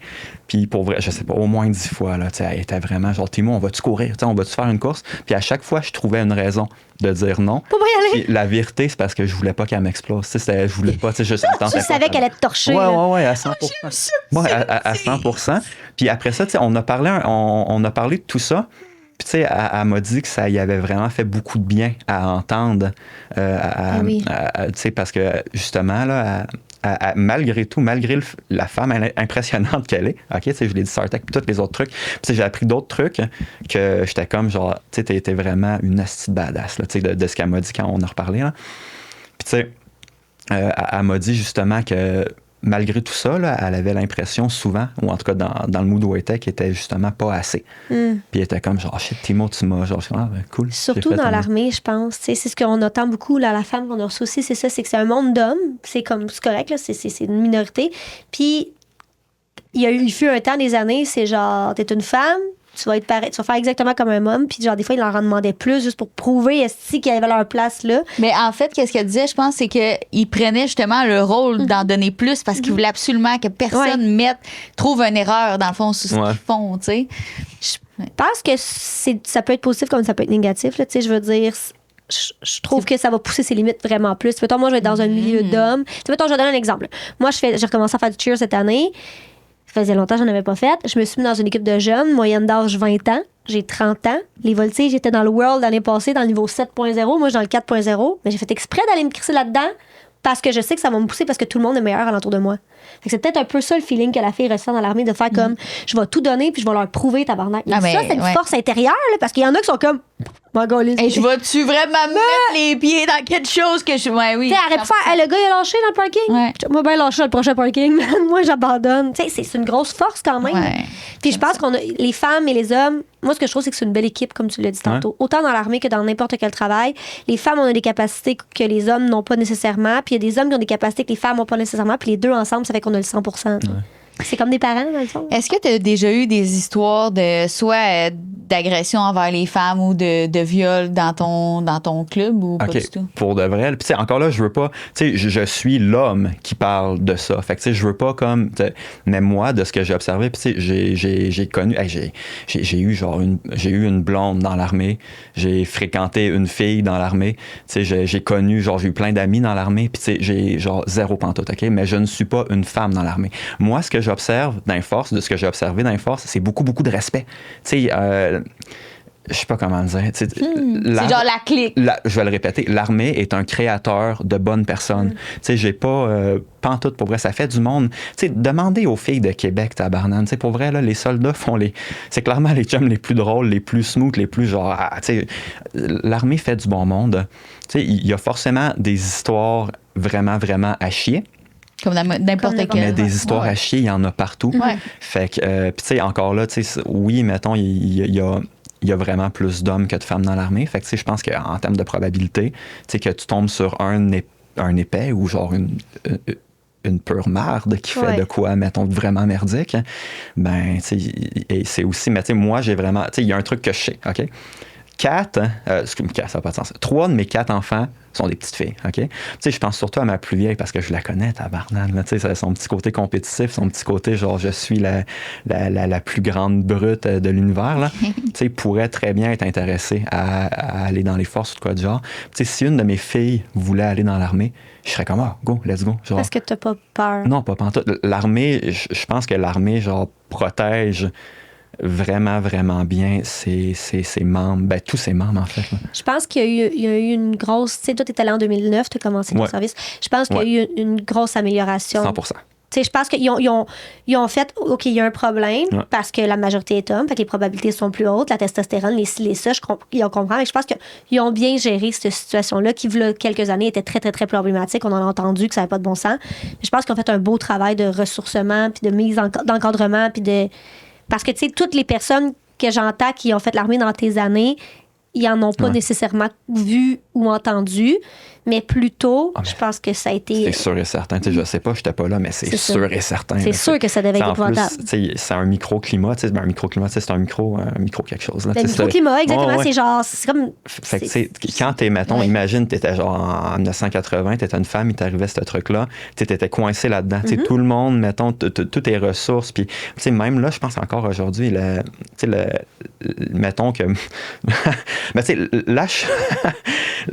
A: Puis pour vrai, je sais pas, au moins 10 fois, là, elle était vraiment genre, Timo, on va-tu courir? On va-tu faire une course? Puis à chaque fois, je trouvais une raison de dire non.
B: Faut pas y aller.
A: Puis la vérité, c'est parce que je voulais pas qu'elle m'explose. Je voulais pas, je
B: savais qu'elle allait te torcher.
A: Ouais, à 100%. Ouais, à 100%. Puis après ça, on a parlé de tout ça. Puis, tu sais, elle m'a dit que ça y avait vraiment fait beaucoup de bien à entendre. Tu sais, parce que, justement, là, malgré tout, malgré la femme impressionnante qu'elle est, OK, tu sais, je l'ai dit Sartec, puis tous les autres trucs. Puis, j'ai appris d'autres trucs que j'étais comme, genre, tu sais, t'étais vraiment une asti de badass, là, tu sais, de ce qu'elle m'a dit quand on a reparlé, là. Puis, tu sais, elle m'a dit justement que malgré tout ça, là, elle avait l'impression souvent, ou en tout cas dans le mood où elle était, qu'elle était justement pas assez. Puis elle était comme genre, shit, Timo, tu m'as, genre, cool.
B: Surtout dans l'armée, je pense. C'est ce qu'on entend beaucoup, là, la femme qu'on a reçue aussi, c'est ça, c'est que c'est un monde d'hommes. C'est correct, là, c'est une minorité. Puis il fut un temps, des années, c'est genre, t'es une femme, tu vas être pareil, tu vas faire exactement comme un homme, puis genre des fois ils leur en demandaient plus juste pour prouver qu'ils avaient leur place là.
C: Mais en fait, qu'est-ce qu'elle disait, je pense, c'est qu'ils prenaient justement le rôle d'en donner plus parce qu'ils voulaient absolument que personne trouve une erreur dans le fond sur ce qu'ils font, tu sais.
B: Je pense que ça peut être positif comme ça peut être négatif là, tu sais, je veux dire. Je trouve que ça va pousser ses limites vraiment plus. Mettons, moi, je vais être dans un milieu d'hommes. Mettons, je vais donner un exemple. Moi, j'ai recommencé à faire du cheer cette année. Ça faisait longtemps que j'en avais pas fait. Je me suis mis dans une équipe de jeunes, moyenne d'âge 20 ans. J'ai 30 ans. Les voltiges, j'étais dans le World l'année passée, dans le niveau 7.0. Moi, je suis dans le 4.0. Mais j'ai fait exprès d'aller me crisser là-dedans parce que je sais que ça va me pousser parce que tout le monde est meilleur alentour de moi. Fait que c'est peut-être un peu ça le feeling que la fille ressent dans l'armée, de faire comme je vais tout donner puis je vais leur prouver, tabarnak. Mais ça, c'est une force intérieure là, parce qu'il y en a qui sont comme
C: et je vais-tu vraiment mettre les pieds dans quelque chose que je. Ouais, oui.
B: Tu sais, arrête de faire. Le gars, il a lâché dans le parking. Ouais. Moi, ben lâché dans le prochain parking. Moi, j'abandonne. Tu sais, c'est une grosse force quand même. Ouais. Puis je pense qu'on a les femmes et les hommes. Moi, ce que je trouve, c'est que c'est une belle équipe, comme tu l'as dit tantôt. Ouais. Autant dans l'armée que dans n'importe quel travail. Les femmes ont des capacités que les hommes n'ont pas nécessairement. Puis il y a des hommes qui ont des capacités que les femmes n'ont pas nécessairement. Puis les deux ensemble, ça fait qu'on a le 100%. Ouais. C'est comme des parents, dans le fond.
C: Est-ce que tu as déjà eu des histoires de soit d'agression envers les femmes ou de viol dans ton club ou pas du tout?
A: Pour de vrai. Puis encore là, je veux pas... Tu sais, je suis l'homme qui parle de ça. Fait que tu sais, je veux pas comme... Mais moi, de ce que j'ai observé, puis tu sais, j'ai connu... j'ai eu une blonde dans l'armée. J'ai fréquenté une fille dans l'armée. Tu sais, j'ai connu... j'ai eu plein d'amis dans l'armée. Puis tu sais, j'ai zéro pantoute, OK? Mais je ne suis pas une femme dans l'armée. Moi, ce que j'observe dans les forces, de ce que j'ai observé dans les forces, c'est beaucoup, beaucoup de respect. Tu sais, je sais pas comment dire.
C: C'est genre la clique.
A: Je vais le répéter. L'armée est un créateur de bonnes personnes. Tu sais, j'ai pas pantoute pour vrai. Ça fait du monde. Tu sais, demandez aux filles de Québec, tabarnane. Tu sais, pour vrai, là, les soldats font c'est clairement les chums les plus drôles, les plus smooth, les plus genre. Tu sais, l'armée fait du bon monde. Tu sais, il y a forcément des histoires vraiment, vraiment à chier.
C: Comme n'importe quel.
A: Mais des histoires à chier, il y en a partout.
C: Ouais.
A: Fait que, puis tu sais, encore là, tu sais, oui, mettons, il y a vraiment plus d'hommes que de femmes dans l'armée. Fait que, tu sais, je pense qu'en termes de probabilité, tu sais, que tu tombes sur un épais ou genre une pure marde qui fait de quoi, mettons, vraiment merdique, ben, tu sais, et c'est aussi, mais tu sais, moi, j'ai vraiment, tu sais, il y a un truc que je sais, OK? 4, ça n'a pas de sens. 3 de mes 4 enfants sont des petites filles, OK? Tu sais, je pense surtout à ma plus vieille parce que je la connais, tabarnane. Tu sais, son petit côté compétitif, son petit côté, genre, je suis la plus grande brute de l'univers, là. Tu sais, pourrait très bien être intéressée à aller dans les forces ou de quoi du genre. Tu sais, si une de mes filles voulait aller dans l'armée, je serais comme, go, let's go. Genre,
B: parce que t'as pas peur.
A: Non, pas pantoute. L'armée, je pense que l'armée, genre, protège vraiment, vraiment bien ses membres, ben tous ses membres en fait. Là.
B: Je pense qu'il y a eu une grosse... Tu sais, toi, t'es allé en 2009, t'as commencé ton service. Je pense qu'il y a eu une grosse amélioration.
A: 100%.
B: Tu sais, je pense qu'ils ont fait, OK, il y a un problème parce que la majorité est homme, fait que les probabilités sont plus hautes, la testostérone, les ça, ils ont compris. Mais je pense qu'ils ont bien géré cette situation-là qui, il y a quelques années, était très, très, très problématique. On en a entendu que ça n'avait pas de bon sens. Mais je pense qu'ils ont fait un beau travail de ressourcement, puis de mise d'encadrement, puis de... Parce que, tu sais, toutes les personnes que j'entends qui ont fait l'armée dans tes années, ils en ont pas nécessairement vu ou entendu, mais plutôt, je pense que ça a été...
A: C'est sûr et certain. Tu sais, je sais pas, j'étais pas là, mais c'est sûr et certain.
B: C'est sûr que ça devait être épouvantable.
A: C'est un microclimat. Tu sais, un microclimat, c'est un micro quelque chose. Là,
B: le microclimat, exactement. C'est genre... C'est comme...
A: Fait que, quand t'es, mettons, imagine, t'étais genre en 1980, t'étais une femme, il t'arrivait ce truc-là, t'étais coincé là-dedans. Tu sais, tout le monde, mettons, toutes tes ressources. Puis, tu sais, même là, je pense encore aujourd'hui, mettons que... Mais tu sais,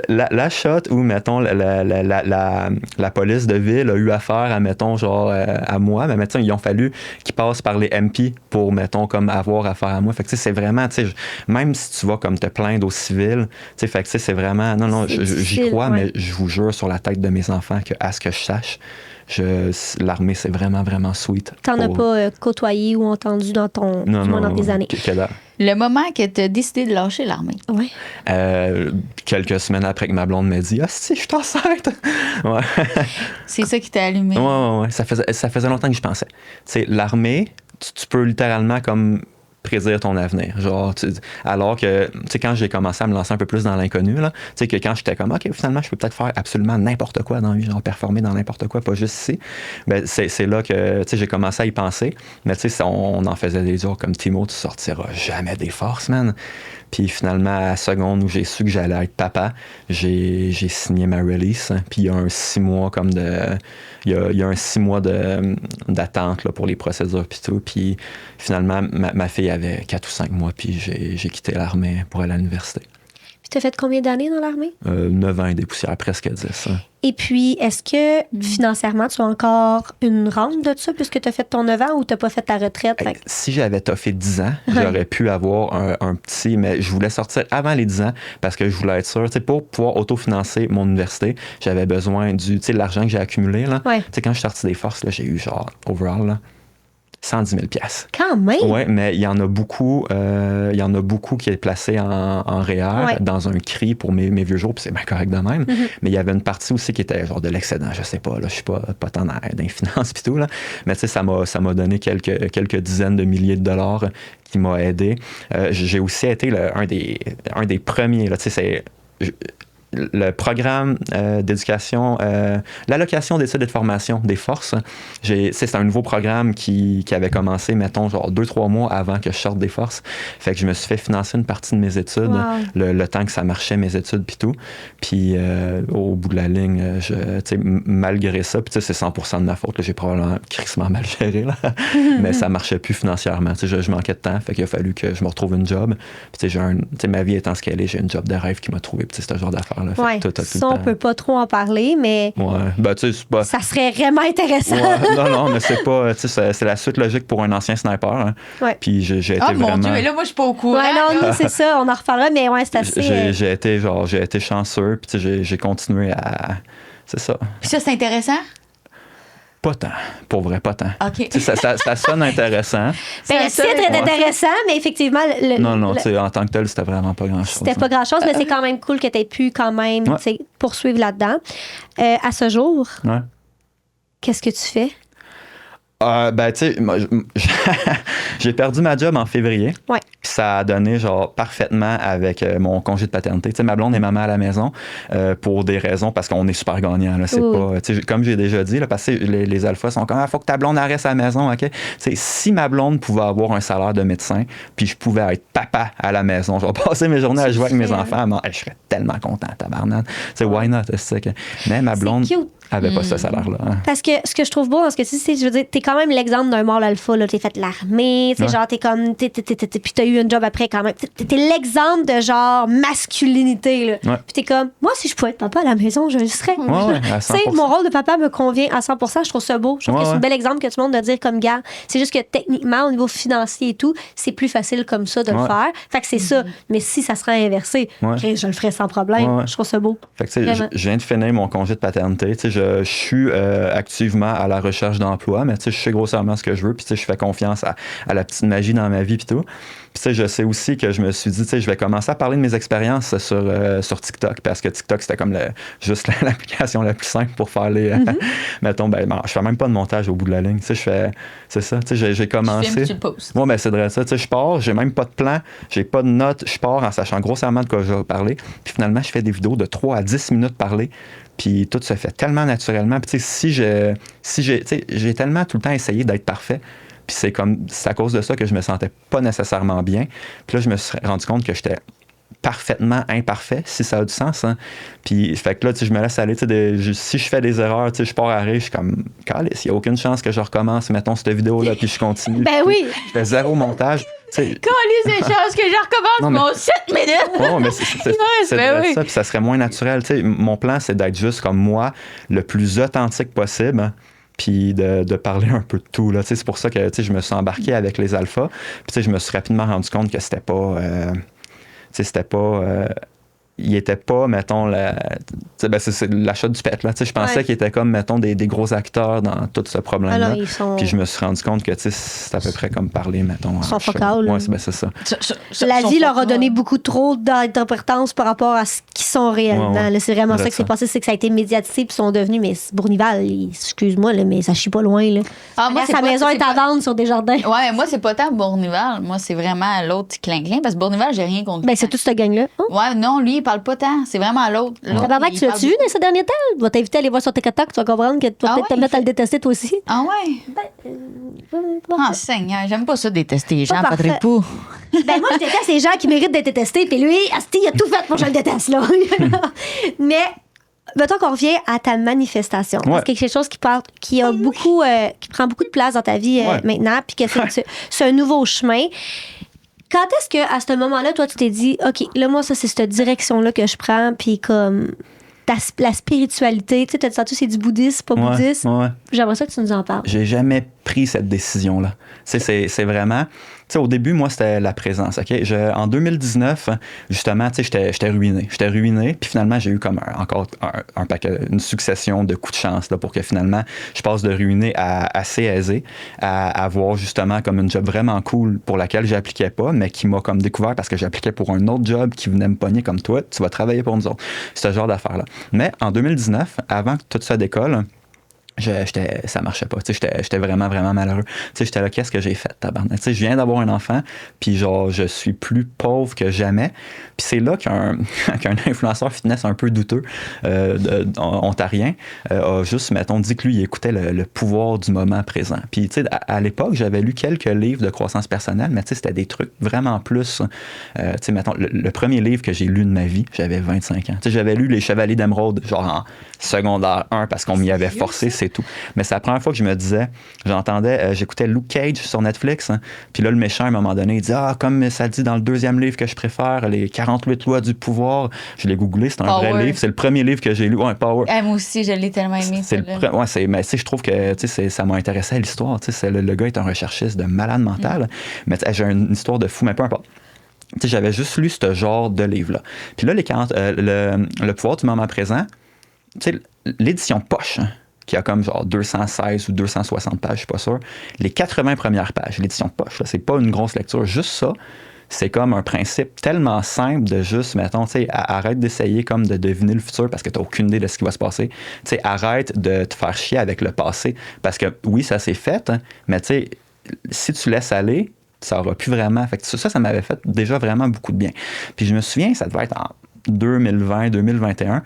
A: la shot où, mettons, la police de ville a eu affaire à, mettons, genre, à moi, mais mettons, ils ont fallu qu'ils passent par les MP pour, mettons, comme avoir affaire à moi. Fait que, tu sais, c'est vraiment, tu sais, même si tu vas comme te plaindre au civil, tu sais, fait que, tu sais, c'est vraiment, non, j'y crois, mais je vous jure sur la tête de mes enfants que, à ce que je sache, l'armée, c'est vraiment, vraiment sweet.
B: T'en as pas côtoyé ou entendu dans dans tes années.
C: Le moment que tu as décidé de lâcher l'armée.
B: Oui.
A: Quelques semaines après que ma blonde m'a dit « Ah, si, je suis enceinte! » Ouais.
C: C'est ça qui t'a allumé.
A: Ouais. Ça faisait longtemps que je pensais. Tu sais, l'armée, tu peux littéralement comme prédire ton avenir. Genre, alors que, tu sais, quand j'ai commencé à me lancer un peu plus dans l'inconnu, là, tu sais, que quand j'étais comme, OK, finalement, je peux peut-être faire absolument n'importe quoi dans la vie, genre performer dans n'importe quoi, pas juste ici, ben, c'est là que, tu sais, j'ai commencé à y penser. Mais, tu sais, on en faisait des jours comme Timo, tu sortiras jamais des forces, man. Puis finalement, à la seconde où j'ai su que j'allais être papa, j'ai signé ma release. Hein, puis il y a un 6 mois comme de... Il y a un 6 mois d'attente là, pour les procédures puis tout. Puis finalement, ma fille avait 4 ou 5 mois, puis j'ai quitté l'armée pour aller à l'université.
B: Puis t'as fait combien d'années dans l'armée?
A: 9 ans et des poussières, presque 10. Hein.
B: Et puis, est-ce que financièrement, tu as encore une rente de ça puisque tu as fait ton 9 ans ou tu n'as pas fait ta retraite?
A: Si j'avais toffé 10 ans, j'aurais pu avoir un petit... Mais je voulais sortir avant les 10 ans parce que je voulais être sûr. Pour pouvoir autofinancer mon université, j'avais besoin de l'argent que j'ai accumulé. Là.
B: Ouais.
A: Quand je suis sorti des forces, là, j'ai eu genre, overall, là, 110 000 $.
B: Quand même!
A: Oui, mais il y en a beaucoup qui est placé en REER dans un CRI pour mes vieux jours, puis c'est bien correct de même. Mm-hmm. Mais il y avait une partie aussi qui était genre de l'excédent, je sais pas, là, je suis pas tant dans les finances puis tout, là. Mais tu sais, ça m'a donné quelques dizaines de milliers de dollars qui m'a aidé. J'ai aussi été un des premiers, là, tu sais, le programme d'éducation, l'allocation d'études et de formation des forces, c'est un nouveau programme qui avait commencé, mettons, genre 2-3 mois avant que je sorte des forces. Fait que je me suis fait financer une partie de mes études, le temps que ça marchait, mes études, puis tout. Puis au bout de la ligne, malgré ça, puis c'est 100% de ma faute, là, j'ai probablement crissement mal géré, là. Mais ça marchait plus financièrement. Je manquais de temps, fait qu'il a fallu que je me retrouve une job. Puis ma vie étant ce qu'elle est, j'ai une job de rêve qui m'a trouvé. Puis c'est ce genre d'affaires-là.
B: Ouais, ça, on peut pas trop en parler, mais ça serait vraiment intéressant.
A: Non, mais c'est pas... c'est la suite logique pour un ancien sniper. Hein.
B: Ouais.
A: Puis j'ai été vraiment...
C: mon Dieu, mais là, moi, je suis pas au courant.
B: Ouais, non, c'est ça, on en reparlera, mais ouais, c'est assez...
A: J'ai été chanceux, puis j'ai continué à... C'est ça.
C: Puis ça, c'est intéressant?
A: Pas tant. Pour vrai, pas tant.
C: OK.
A: Ça sonne intéressant.
B: C'est très intéressant, mais effectivement...
A: Non, en tant que tel, c'était vraiment pas grand-chose.
B: C'était pas grand-chose, mais c'est quand même cool que tu aies pu quand même poursuivre là-dedans. À ce jour, qu'est-ce que tu fais?
A: J'ai perdu ma job en février.
B: Ouais.
A: Ça a donné parfaitement avec mon congé de paternité. Ma blonde est maman à la maison pour des raisons parce qu'on est super gagnants. Là. C'est pas, comme j'ai déjà dit, là, parce que les alphas sont comme il faut que ta blonde reste à la maison. OK? Si ma blonde pouvait avoir un salaire de médecin puis je pouvais être papa à la maison, je vais passer mes journées à jouer avec mes enfants, je serais tellement content, tabarnak. Why not? Mais ma blonde avait pas ce salaire-là. Hein.
B: Parce que ce que je trouve beau dans ce que tu dis, je veux dire, t'es quand même l'exemple d'un mâle alpha. T'es fait l'armée, genre t'es comme... Puis t'as eu un job après quand même. T'es l'exemple de genre masculinité. Là.
A: Ouais.
B: Puis t'es comme, moi, si je pouvais être papa à la maison, je le serais. Mon rôle de papa me convient à 100%. Je trouve ça beau. Je trouve que c'est un bel exemple que tu montres de dire comme gars. C'est juste que techniquement, au niveau financier et tout, c'est plus facile comme ça de le faire. Fait que c'est ça. Mais si ça serait inversé, je le ferais sans problème. Je trouve ça beau.
A: Fait que je viens de finir mon congé de paternité. Je suis activement à la recherche d'emploi, mais je sais grossièrement ce que je veux, puis je fais confiance à la petite magie dans ma vie, puis tout. Puis je sais aussi que je me suis dit, je vais commencer à parler de mes expériences sur TikTok, parce que TikTok, c'était comme juste l'application la plus simple pour faire les... mettons, je fais même pas de montage au bout de la ligne. C'est ça, j'ai commencé...
C: Tu filmes, tu le postes.
A: Ouais, c'est vrai ça. Je pars, j'ai même pas de plan, j'ai pas de notes, je pars en sachant grossièrement de quoi je vais parler. Puis finalement, je fais des vidéos de 3 à 10 minutes parler. Puis tout se fait tellement naturellement. Puis j'ai tellement tout le temps essayé d'être parfait. Puis c'est à cause de ça que je me sentais pas nécessairement bien. Puis là, je me suis rendu compte que j'étais parfaitement imparfait, si ça a du sens. Hein. Puis fait que là, je me laisse aller. Si je fais des erreurs, je pars à rire, je suis comme, calice, il n'y a aucune chance que je recommence, mettons, cette vidéo-là, puis je continue.
B: Ben oui!
A: Je fais 0 montage.
C: Calisse, c'est chance que je recommence mon 7 minutes!
A: Oh, mais c'est vrai ça, puis ça serait moins naturel. Mon plan, c'est d'être juste comme moi, le plus authentique possible. Hein. Puis de parler un peu de tout. Là. C'est pour ça que je me suis embarqué avec les alphas. Puis je me suis rapidement rendu compte que c'était pas... il était pas, mettons, c'est l'achat du pet. Là. Je pensais qu'il était comme, mettons, des gros acteurs dans tout ce problème-là. Puis je me suis rendu compte que c'est à peu près comme parler, mettons.
B: Ils sont focal.
A: Oui, c'est ça.
B: La vie leur a donné beaucoup trop d'importance par rapport à ce qu'ils sont réellement. Là, c'est vraiment ça qui s'est passé, c'est que ça a été médiatisé, puis ils sont devenus, mais Bournival, excuse-moi, là, mais ça chie pas loin. Là. Sa maison est à vendre sur Desjardins.
C: Ouais, moi, c'est pas tant Bournival. Moi, c'est vraiment l'autre clin-clin, parce que Bournival, j'ai rien contre lui.
B: C'est toute cette gang-là.
C: Ouais, non, lui, il parle pas tant. C'est vraiment l'autre.
B: Tu l'as-tu vu dans ces derniers temps? Je vais t'inviter à aller voir sur TikTok. Tu vas comprendre que tu vas peut-être te mettre à le détester toi aussi.
C: Ah ouais? Seigneur, j'aime pas ça détester les gens, Patrick Pou.
B: Moi, je déteste les gens qui méritent d'être détestés. Puis lui, Asti, il a tout fait pour que je le déteste, là. Mais, mettons qu'on revient à ta manifestation. C'est quelque chose qui prend beaucoup de place dans ta vie maintenant. Puis que c'est un nouveau chemin. Quand est-ce qu'à ce moment-là, toi, tu t'es dit, OK, là, moi, ça, c'est cette direction-là que je prends, puis comme la spiritualité, tu sais, t'as dit tantôt, c'est du bouddhisme, pas bouddhisme. Ouais. J'aimerais ça que tu nous en parles.
A: J'ai jamais pris cette décision-là. C'est vraiment... Tu sais, au début, moi, c'était la présence, OK? En 2019, justement, tu sais, j'étais ruiné. Puis finalement, j'ai eu comme un paquet, une succession de coups de chance là, pour que finalement, je passe de ruiné à assez aisé, à avoir justement comme une job vraiment cool pour laquelle j'appliquais pas, mais qui m'a comme découvert parce que j'appliquais pour un autre job qui venait me pogner comme toi. Tu vas travailler pour nous autres. Ce genre d'affaires-là. Mais en 2019, avant que tout ça décolle, ça marchait pas. J'étais vraiment, vraiment malheureux. J'étais là, qu'est-ce que j'ai fait, tabarnak? Je viens d'avoir un enfant, puis genre, je suis plus pauvre que jamais. Puis c'est là qu'un influenceur fitness un peu douteux, ontarien, a juste, mettons, dit que lui, il écoutait le pouvoir du moment présent. Puis, tu sais, à l'époque, j'avais lu quelques livres de croissance personnelle, mais tu sais, c'était des trucs vraiment plus... tu sais, mettons, le premier livre que j'ai lu de ma vie, j'avais 25 ans. Tu sais, j'avais lu Les Chevaliers d'Émeraude, genre en secondaire 1, parce qu'on m'y avait forcé, c'est tout. Mais c'est la première fois que je me disais, j'écoutais Luke Cage sur Netflix, hein, puis là, le méchant, à un moment donné, il dit, comme ça dit dans le deuxième livre que je préfère, les 48 lois du pouvoir. Je l'ai googlé, c'est un vrai livre. C'est le premier livre que j'ai lu. Ouais, Power.
C: Moi aussi, je l'ai tellement aimé.
A: Mais je trouve que ça m'a intéressé à l'histoire. Le gars est un recherchiste de malade mental. Mais j'ai une histoire de fou, mais peu importe. J'avais juste lu ce genre de livre-là. Puis là, le pouvoir du moment présent, l'édition poche, hein, qui a comme genre 216 ou 260 pages, je suis pas sûr. Les 80 premières pages, l'édition poche, là, c'est pas une grosse lecture. Juste ça, c'est comme un principe tellement simple de juste, mettons, tu sais, arrête d'essayer comme de deviner le futur parce que tu n'as aucune idée de ce qui va se passer. Tu sais, arrête de te faire chier avec le passé parce que oui, ça s'est fait, hein, mais tu sais, si tu laisses aller, ça n'aura plus vraiment. Fait que ça m'avait fait déjà vraiment beaucoup de bien. Puis je me souviens, ça devait être en 2020, 2021.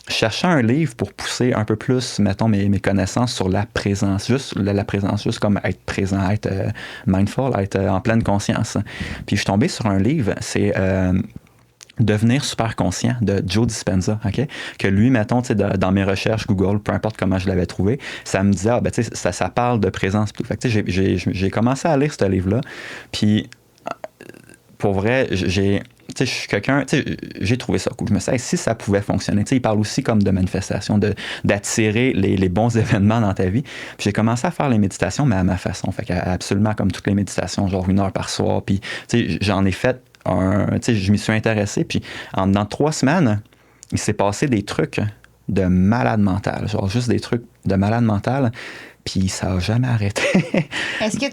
A: Je cherchais un livre pour pousser un peu plus, mettons, mes connaissances sur la présence. Juste la présence, juste comme être présent, être mindful, être en pleine conscience. Puis je suis tombé sur un livre, c'est Devenir super conscient de Joe Dispenza, OK? Que lui, mettons, dans mes recherches Google, peu importe comment je l'avais trouvé, ça me disait, ça parle de présence. Fait que j'ai commencé à lire ce livre-là. Puis, pour vrai, je suis quelqu'un, j'ai trouvé ça cool. Je me suis dit, si ça pouvait fonctionner, il parle aussi comme de manifestation, d'attirer les bons événements dans ta vie. Puis j'ai commencé à faire les méditations, mais à ma façon. Fait absolument comme toutes les méditations, genre 1 heure par soir. Puis, j'en ai fait je m'y suis intéressé. Puis, dans 3 semaines, il s'est passé des trucs de malade mental. Genre juste des trucs de malade mental. Puis ça n'a jamais arrêté.
C: Est-ce que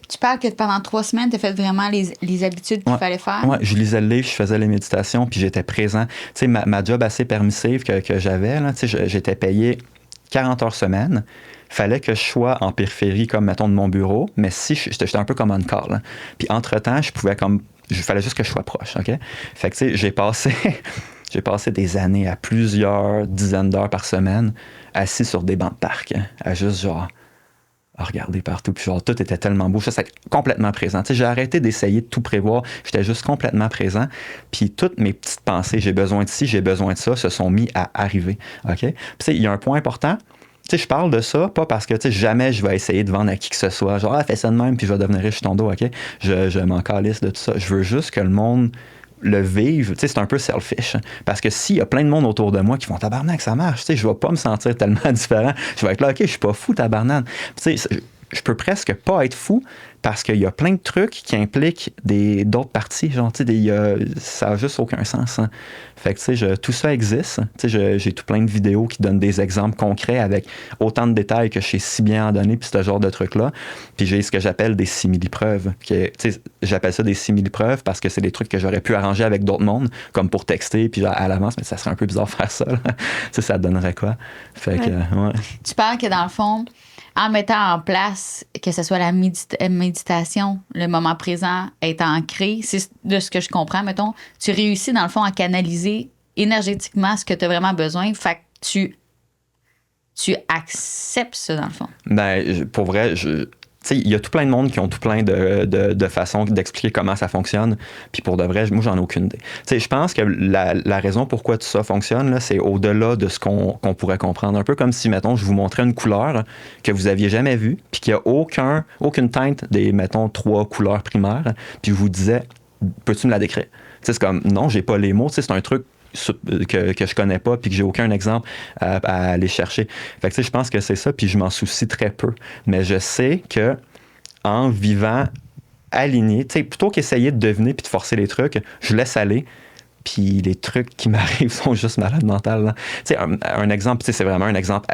C: tu parles que pendant 3 semaines, tu as fait vraiment les habitudes qu'il fallait faire?
A: Oui, je lisais le livre, je faisais les méditations, puis j'étais présent. Tu sais, ma job assez permissive que j'avais, là, j'étais payé 40 heures semaine. Fallait que je sois en périphérie, comme, mettons, de mon bureau, mais si j'étais un peu comme on-call. Là. Puis entre-temps, il fallait juste que je sois proche, OK? Fait que, tu sais, j'ai passé des années à plusieurs dizaines d'heures par semaine assis sur des bancs de parc, hein, à juste genre regarder partout, puis genre tout était tellement beau, c'est complètement présent. Tu sais, j'ai arrêté d'essayer de tout prévoir, j'étais juste complètement présent, puis toutes mes petites pensées, j'ai besoin de ci, j'ai besoin de ça, se sont mis à arriver, OK? Puis tu sais, il y a un point important, tu sais, je parle de ça, pas parce que, tu sais, jamais je vais essayer de vendre à qui que ce soit, genre, fais ça de même, puis je vais devenir riche sur ton dos, OK? Je m'en calisse de tout ça, je veux juste que le monde le vivre, tu sais, c'est un peu selfish. Parce que s'il y a plein de monde autour de moi qui font tabarnak, ça marche, tu sais, je vais pas me sentir tellement différent. Je vais être là, OK, je suis pas fou, tabarnak. Tu sais, je peux presque pas être fou parce qu'il y a plein de trucs qui impliquent d'autres parties. Genre, tu sais, ça n'a juste aucun sens. Hein. Fait que, tu sais, tout ça existe. Tu sais, j'ai tout plein de vidéos qui donnent des exemples concrets avec autant de détails que je sais si bien en donner, puis ce genre de trucs-là. Puis j'ai ce que j'appelle des simili-preuves. Tu sais, j'appelle ça des simili-preuves parce que c'est des trucs que j'aurais pu arranger avec d'autres mondes, comme pour texter, puis à l'avance, mais ça serait un peu bizarre de faire ça. Tu sais, ça donnerait quoi? Fait que, ouais.
C: Tu parles que dans le fond, en mettant en place, que ce soit la méditation, le moment présent, être ancré, c'est de ce que je comprends, mettons, tu réussis dans le fond à canaliser énergétiquement ce que tu as vraiment besoin, fait que tu acceptes ça dans le fond.
A: Ben, pour vrai, il y a tout plein de monde qui ont tout plein de façons d'expliquer comment ça fonctionne. Puis pour de vrai, moi, j'en ai aucune idée. Je pense que la raison pourquoi tout ça fonctionne, là, c'est au-delà de ce qu'on pourrait comprendre. Un peu comme si, mettons, je vous montrais une couleur que vous aviez jamais vue, puis qu'il n'y a aucune teinte des, mettons, 3 couleurs primaires, puis je vous disais, peux-tu me la décrire? C'est comme, non, j'ai pas les mots. C'est un truc que je connais pas puis que j'ai aucun exemple à aller chercher. Fait que je pense que c'est ça, puis je m'en soucie très peu. Mais je sais que en vivant aligné, plutôt qu'essayer de deviner puis de forcer les trucs, je laisse aller, puis les trucs qui m'arrivent sont juste malades mentales. Tu sais, un exemple, c'est vraiment un exemple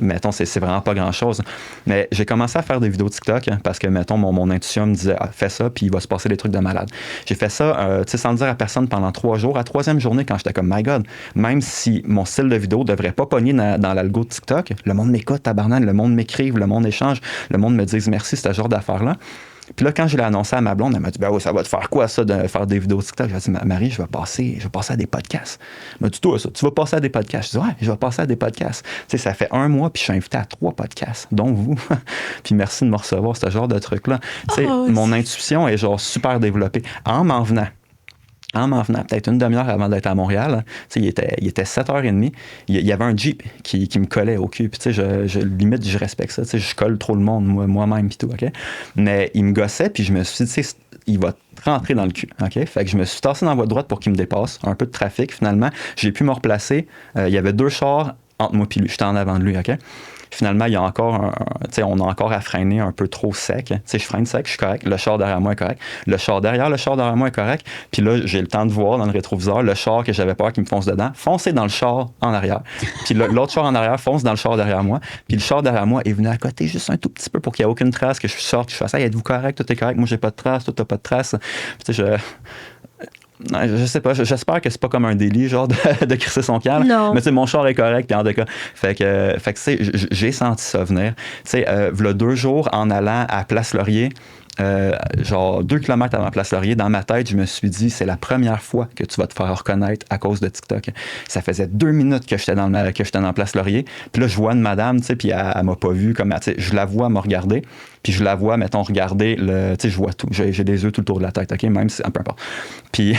A: mettons, c'est vraiment pas grand-chose, mais j'ai commencé à faire des vidéos TikTok parce que, mettons, mon intuition me disait, fais ça, puis il va se passer des trucs de malade. J'ai fait ça, tu sais, sans le dire à personne pendant 3 jours. À 3e journée, quand j'étais comme, my God, même si mon style de vidéo devrait pas pogner dans l'algo de TikTok, le monde m'écoute, tabarnak, le monde m'écrive, le monde échange, le monde me dise merci, ce genre d'affaires-là. Puis là, quand je l'ai annoncé à ma blonde, elle m'a dit, ben oui, ça va te faire quoi, ça, de faire des vidéos TikTok? J'ai dit, Marie, je vais passer à des podcasts. Elle m'a dit, toi, ça, tu vas passer à des podcasts? Je dis, ouais, je vais passer à des podcasts. Tu sais, ça fait 1 mois, puis je suis invité à 3 podcasts, dont vous. Puis merci de me recevoir, ce genre de truc-là. Tu sais, mon intuition est genre super développée. En m'en venant, peut-être une demi-heure avant d'être à Montréal, il était 7h30, il y avait un Jeep qui me collait au cul. Puis, limite, je respecte ça. Je colle trop le monde, moi-même, puis tout, OK? Mais il me gossait, puis je me suis dit, il va rentrer dans le cul, OK? Fait que je me suis tassé dans la voie droite pour qu'il me dépasse. Un peu de trafic, finalement. J'ai pu me replacer. Il y avait 2 chars entre moi et lui. J'étais en avant de lui, OK? Finalement, il y a encore on a encore à freiner un peu trop sec. Je freine sec, je suis correct. Le char derrière moi est correct. Le char derrière moi est correct. Puis là, j'ai le temps de voir dans le rétroviseur le char que j'avais peur qu'il me fonce dedans, foncer dans le char en arrière. Puis l'autre char en arrière fonce dans le char derrière moi. Puis le char derrière moi est venu à côté juste un tout petit peu pour qu'il n'y ait aucune trace, que je sorte, que je fasse ça. Êtes-vous correct? Tout est correct. Moi, j'ai pas de trace. Toi, t'as pas de trace. Puis non, je sais pas, j'espère que c'est pas comme un délit, genre, de crisser son calme.
B: Non.
A: Mais tu sais, mon char est correct, puis en tout cas. Fait que tu sais, j'ai senti ça venir. Tu sais, v'là 2 jours en allant à Place-Laurier, genre 2 km avant Place Laurier, dans ma tête, je me suis dit, c'est la première fois que tu vas te faire reconnaître à cause de TikTok. Ça faisait 2 minutes que j'étais dans Place Laurier. Puis là, je vois une madame, tu sais, puis elle m'a pas vu, comme, tu sais, je la vois me regarder. Puis je la vois, mettons, regarder, tu sais, je vois tout. J'ai des yeux tout le tour de la tête, OK? Même si, peu importe. Puis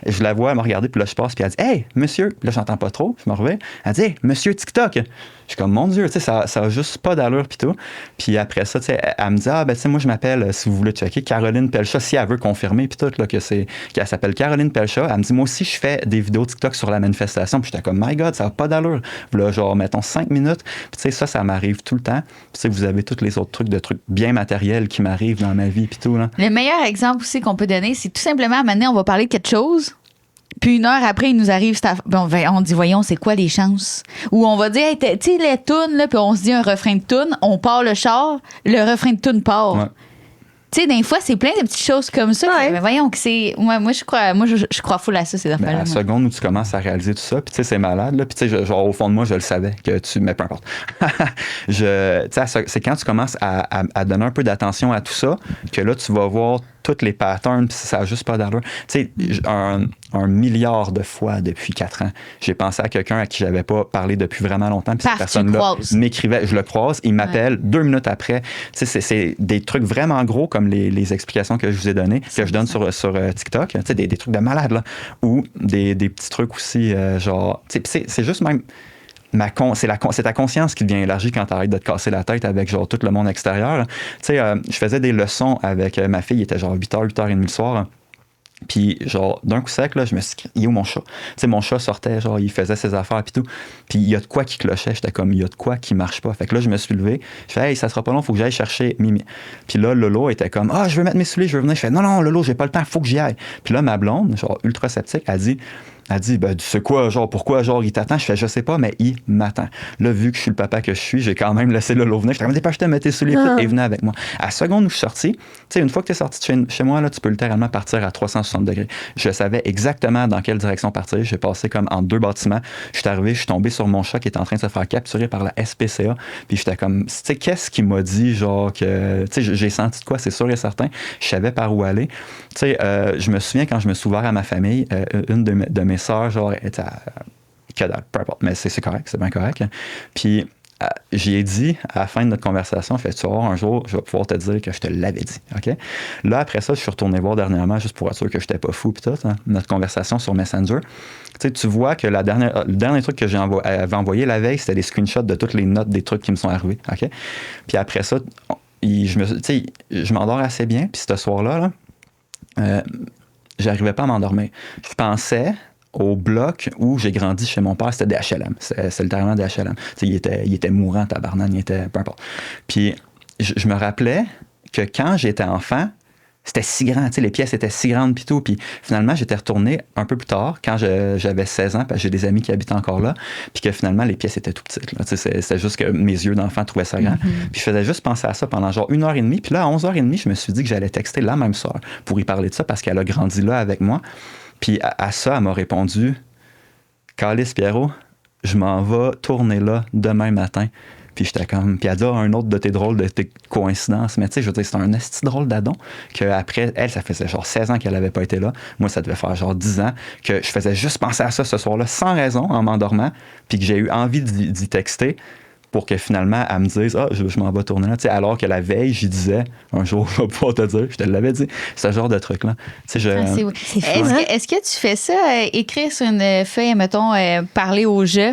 A: je la vois me regarder, puis là, je passe, puis elle dit, hey, monsieur. Puis là, j'entends pas trop, je me reviens. Elle dit, hey, monsieur TikTok. Je suis comme, mon Dieu, tu sais, ça a juste pas d'allure, puis tout. Puis après ça, tu sais, elle me dit, ah, ben, tu sais, moi, je m'appelle, si vous voulez checker, Caroline Pelcha, si elle veut confirmer, puis tout, là, qu'elle s'appelle Caroline Pelcha. Elle me dit, moi aussi, je fais des vidéos TikTok sur la manifestation. Puis j'étais comme, my God, ça a pas d'allure. Puis là, genre, mettons 5 minutes. Puis tu sais, ça m'arrive tout le temps. Puis tu sais, vous avez tous les autres trucs bien matériels qui m'arrivent dans ma vie, puis tout, là.
C: Le meilleur exemple aussi qu'on peut donner, c'est tout simplement, à un moment donné, on va parler de quelque chose. Puis 1 heure après, il nous arrive, on dit, voyons, c'est quoi les chances? Ou on va dire, hey, tu sais, les tunes, là, puis on se dit un refrain de tune, on part le char, le refrain de tune part.
A: Ouais.
C: Tu sais, des fois, c'est plein de petites choses comme ça.
B: Ouais.
C: Mais voyons que c'est. Moi, je crois full à ça, ces affaires-là.
A: À la seconde où tu commences à réaliser tout ça, puis tu sais, c'est malade, là. Puis tu sais, genre, au fond de moi, je le savais que tu. Mais peu importe. Tu sais, c'est quand tu commences à donner un peu d'attention à tout ça que là, tu vas voir tous les patterns, puis ça n'a juste pas d'allure. Tu sais, un milliard de fois depuis 4 ans, j'ai pensé à quelqu'un à qui j'avais pas parlé depuis vraiment longtemps, puis cette personne-là m'écrivait, je le croise, il m'appelle 2 minutes après. Tu sais, c'est des trucs vraiment gros comme les explications que je vous ai données, que je donne sur TikTok, tu sais, des trucs de malade, là, ou des petits trucs aussi, genre, tu sais, c'est juste même... c'est ta conscience qui devient élargie quand tu arrêtes de te casser la tête avec genre tout le monde extérieur. Tu sais, je faisais des leçons avec ma fille, il était genre 8h, 8h30 le soir. Puis genre d'un coup sec, là, je me suis dit, il est où mon chat? Tu sais, mon chat sortait, genre il faisait ses affaires puis tout. Puis il y a de quoi qui clochait, j'étais comme, il y a de quoi qui marche pas. Fait que là, je me suis levé, je fais, hey, ça sera pas long, faut que j'aille chercher Mimi. Puis là, Lolo était comme, je veux mettre mes souliers, je veux venir. Je fais, non, Lolo, j'ai pas le temps, faut que j'y aille. Puis là, ma blonde, genre ultra sceptique, elle dit, ben, tu sais quoi, genre, pourquoi, genre, il t'attend? Je fais, je sais pas, mais il m'attend. Là, vu que je suis le papa que je suis, j'ai quand même laissé Lolo venir. Je t'ai dépêché de mettre tes souliers et venez avec moi. À la seconde où je suis sorti, tu sais, une fois que tu es sorti de chez moi, là, tu peux littéralement partir à 360 degrés. Je savais exactement dans quelle direction partir. J'ai passé comme en 2 bâtiments. Je suis arrivé, je suis tombé sur mon chat qui était en train de se faire capturer par la SPCA. Puis j'étais comme, tu sais, qu'est-ce qui m'a dit, genre, que, tu sais, j'ai senti de quoi, c'est sûr et certain. Je savais par où aller. Tu sais, je me souviens quand je me suis ouvert à ma famille, une de mes sœurs, genre, était peu importe, mais c'est correct, c'est bien correct. Puis j'y ai dit à la fin de notre conversation, tu vas voir, un jour, je vais pouvoir te dire que je te l'avais dit, OK? Là, après ça, je suis retourné voir dernièrement, juste pour être sûr que je n'étais pas fou, puis tout, hein, notre conversation sur Messenger. Tu vois que le dernier truc que j'avais envoyé la veille, c'était des screenshots de toutes les notes des trucs qui me sont arrivés, OK? Puis après ça, je m'endors assez bien, puis ce soir-là, j'arrivais pas à m'endormir. Je pensais au bloc où j'ai grandi chez mon père, c'était des HLM. C'est littéralement des HLM. Il était mourant, tabarnak, il était... Peu importe. Puis je me rappelais que quand j'étais enfant, c'était si grand, tu sais, les pièces étaient si grandes puis tout. Puis finalement, j'étais retourné un peu plus tard, quand j'avais 16 ans, parce que j'ai des amis qui habitaient encore là, puis que finalement, les pièces étaient tout petites. Là. C'était juste que mes yeux d'enfant trouvaient ça grand. Puis je faisais juste penser à ça pendant genre 1h30. Puis là, à 11h30, je me suis dit que j'allais texter la même sœur pour y parler de ça, parce qu'elle a grandi là avec moi. Puis à ça, elle m'a répondu, « Calice Pierrot, je m'en vais tourner là demain matin. » Puis j'étais comme... Puis elle dit, un autre de tes drôles, de tes coïncidences. Mais tu sais, je veux dire, c'est un esti drôle d'adon qu'après, elle, ça faisait genre 16 ans qu'elle n'avait pas été là. Moi, ça devait faire genre 10 ans que je faisais juste penser à ça ce soir-là, sans raison, en m'endormant. Puis que j'ai eu envie d'y texter pour que finalement, elle me dise, je m'en vais tourner là. Tu sais, alors que la veille, j'y disais, un jour, je vais pouvoir te dire, je te l'avais dit. Ce genre de truc-là. Tu sais,
C: Est-ce que tu fais ça, écrire sur une feuille, mettons, parler au jeu?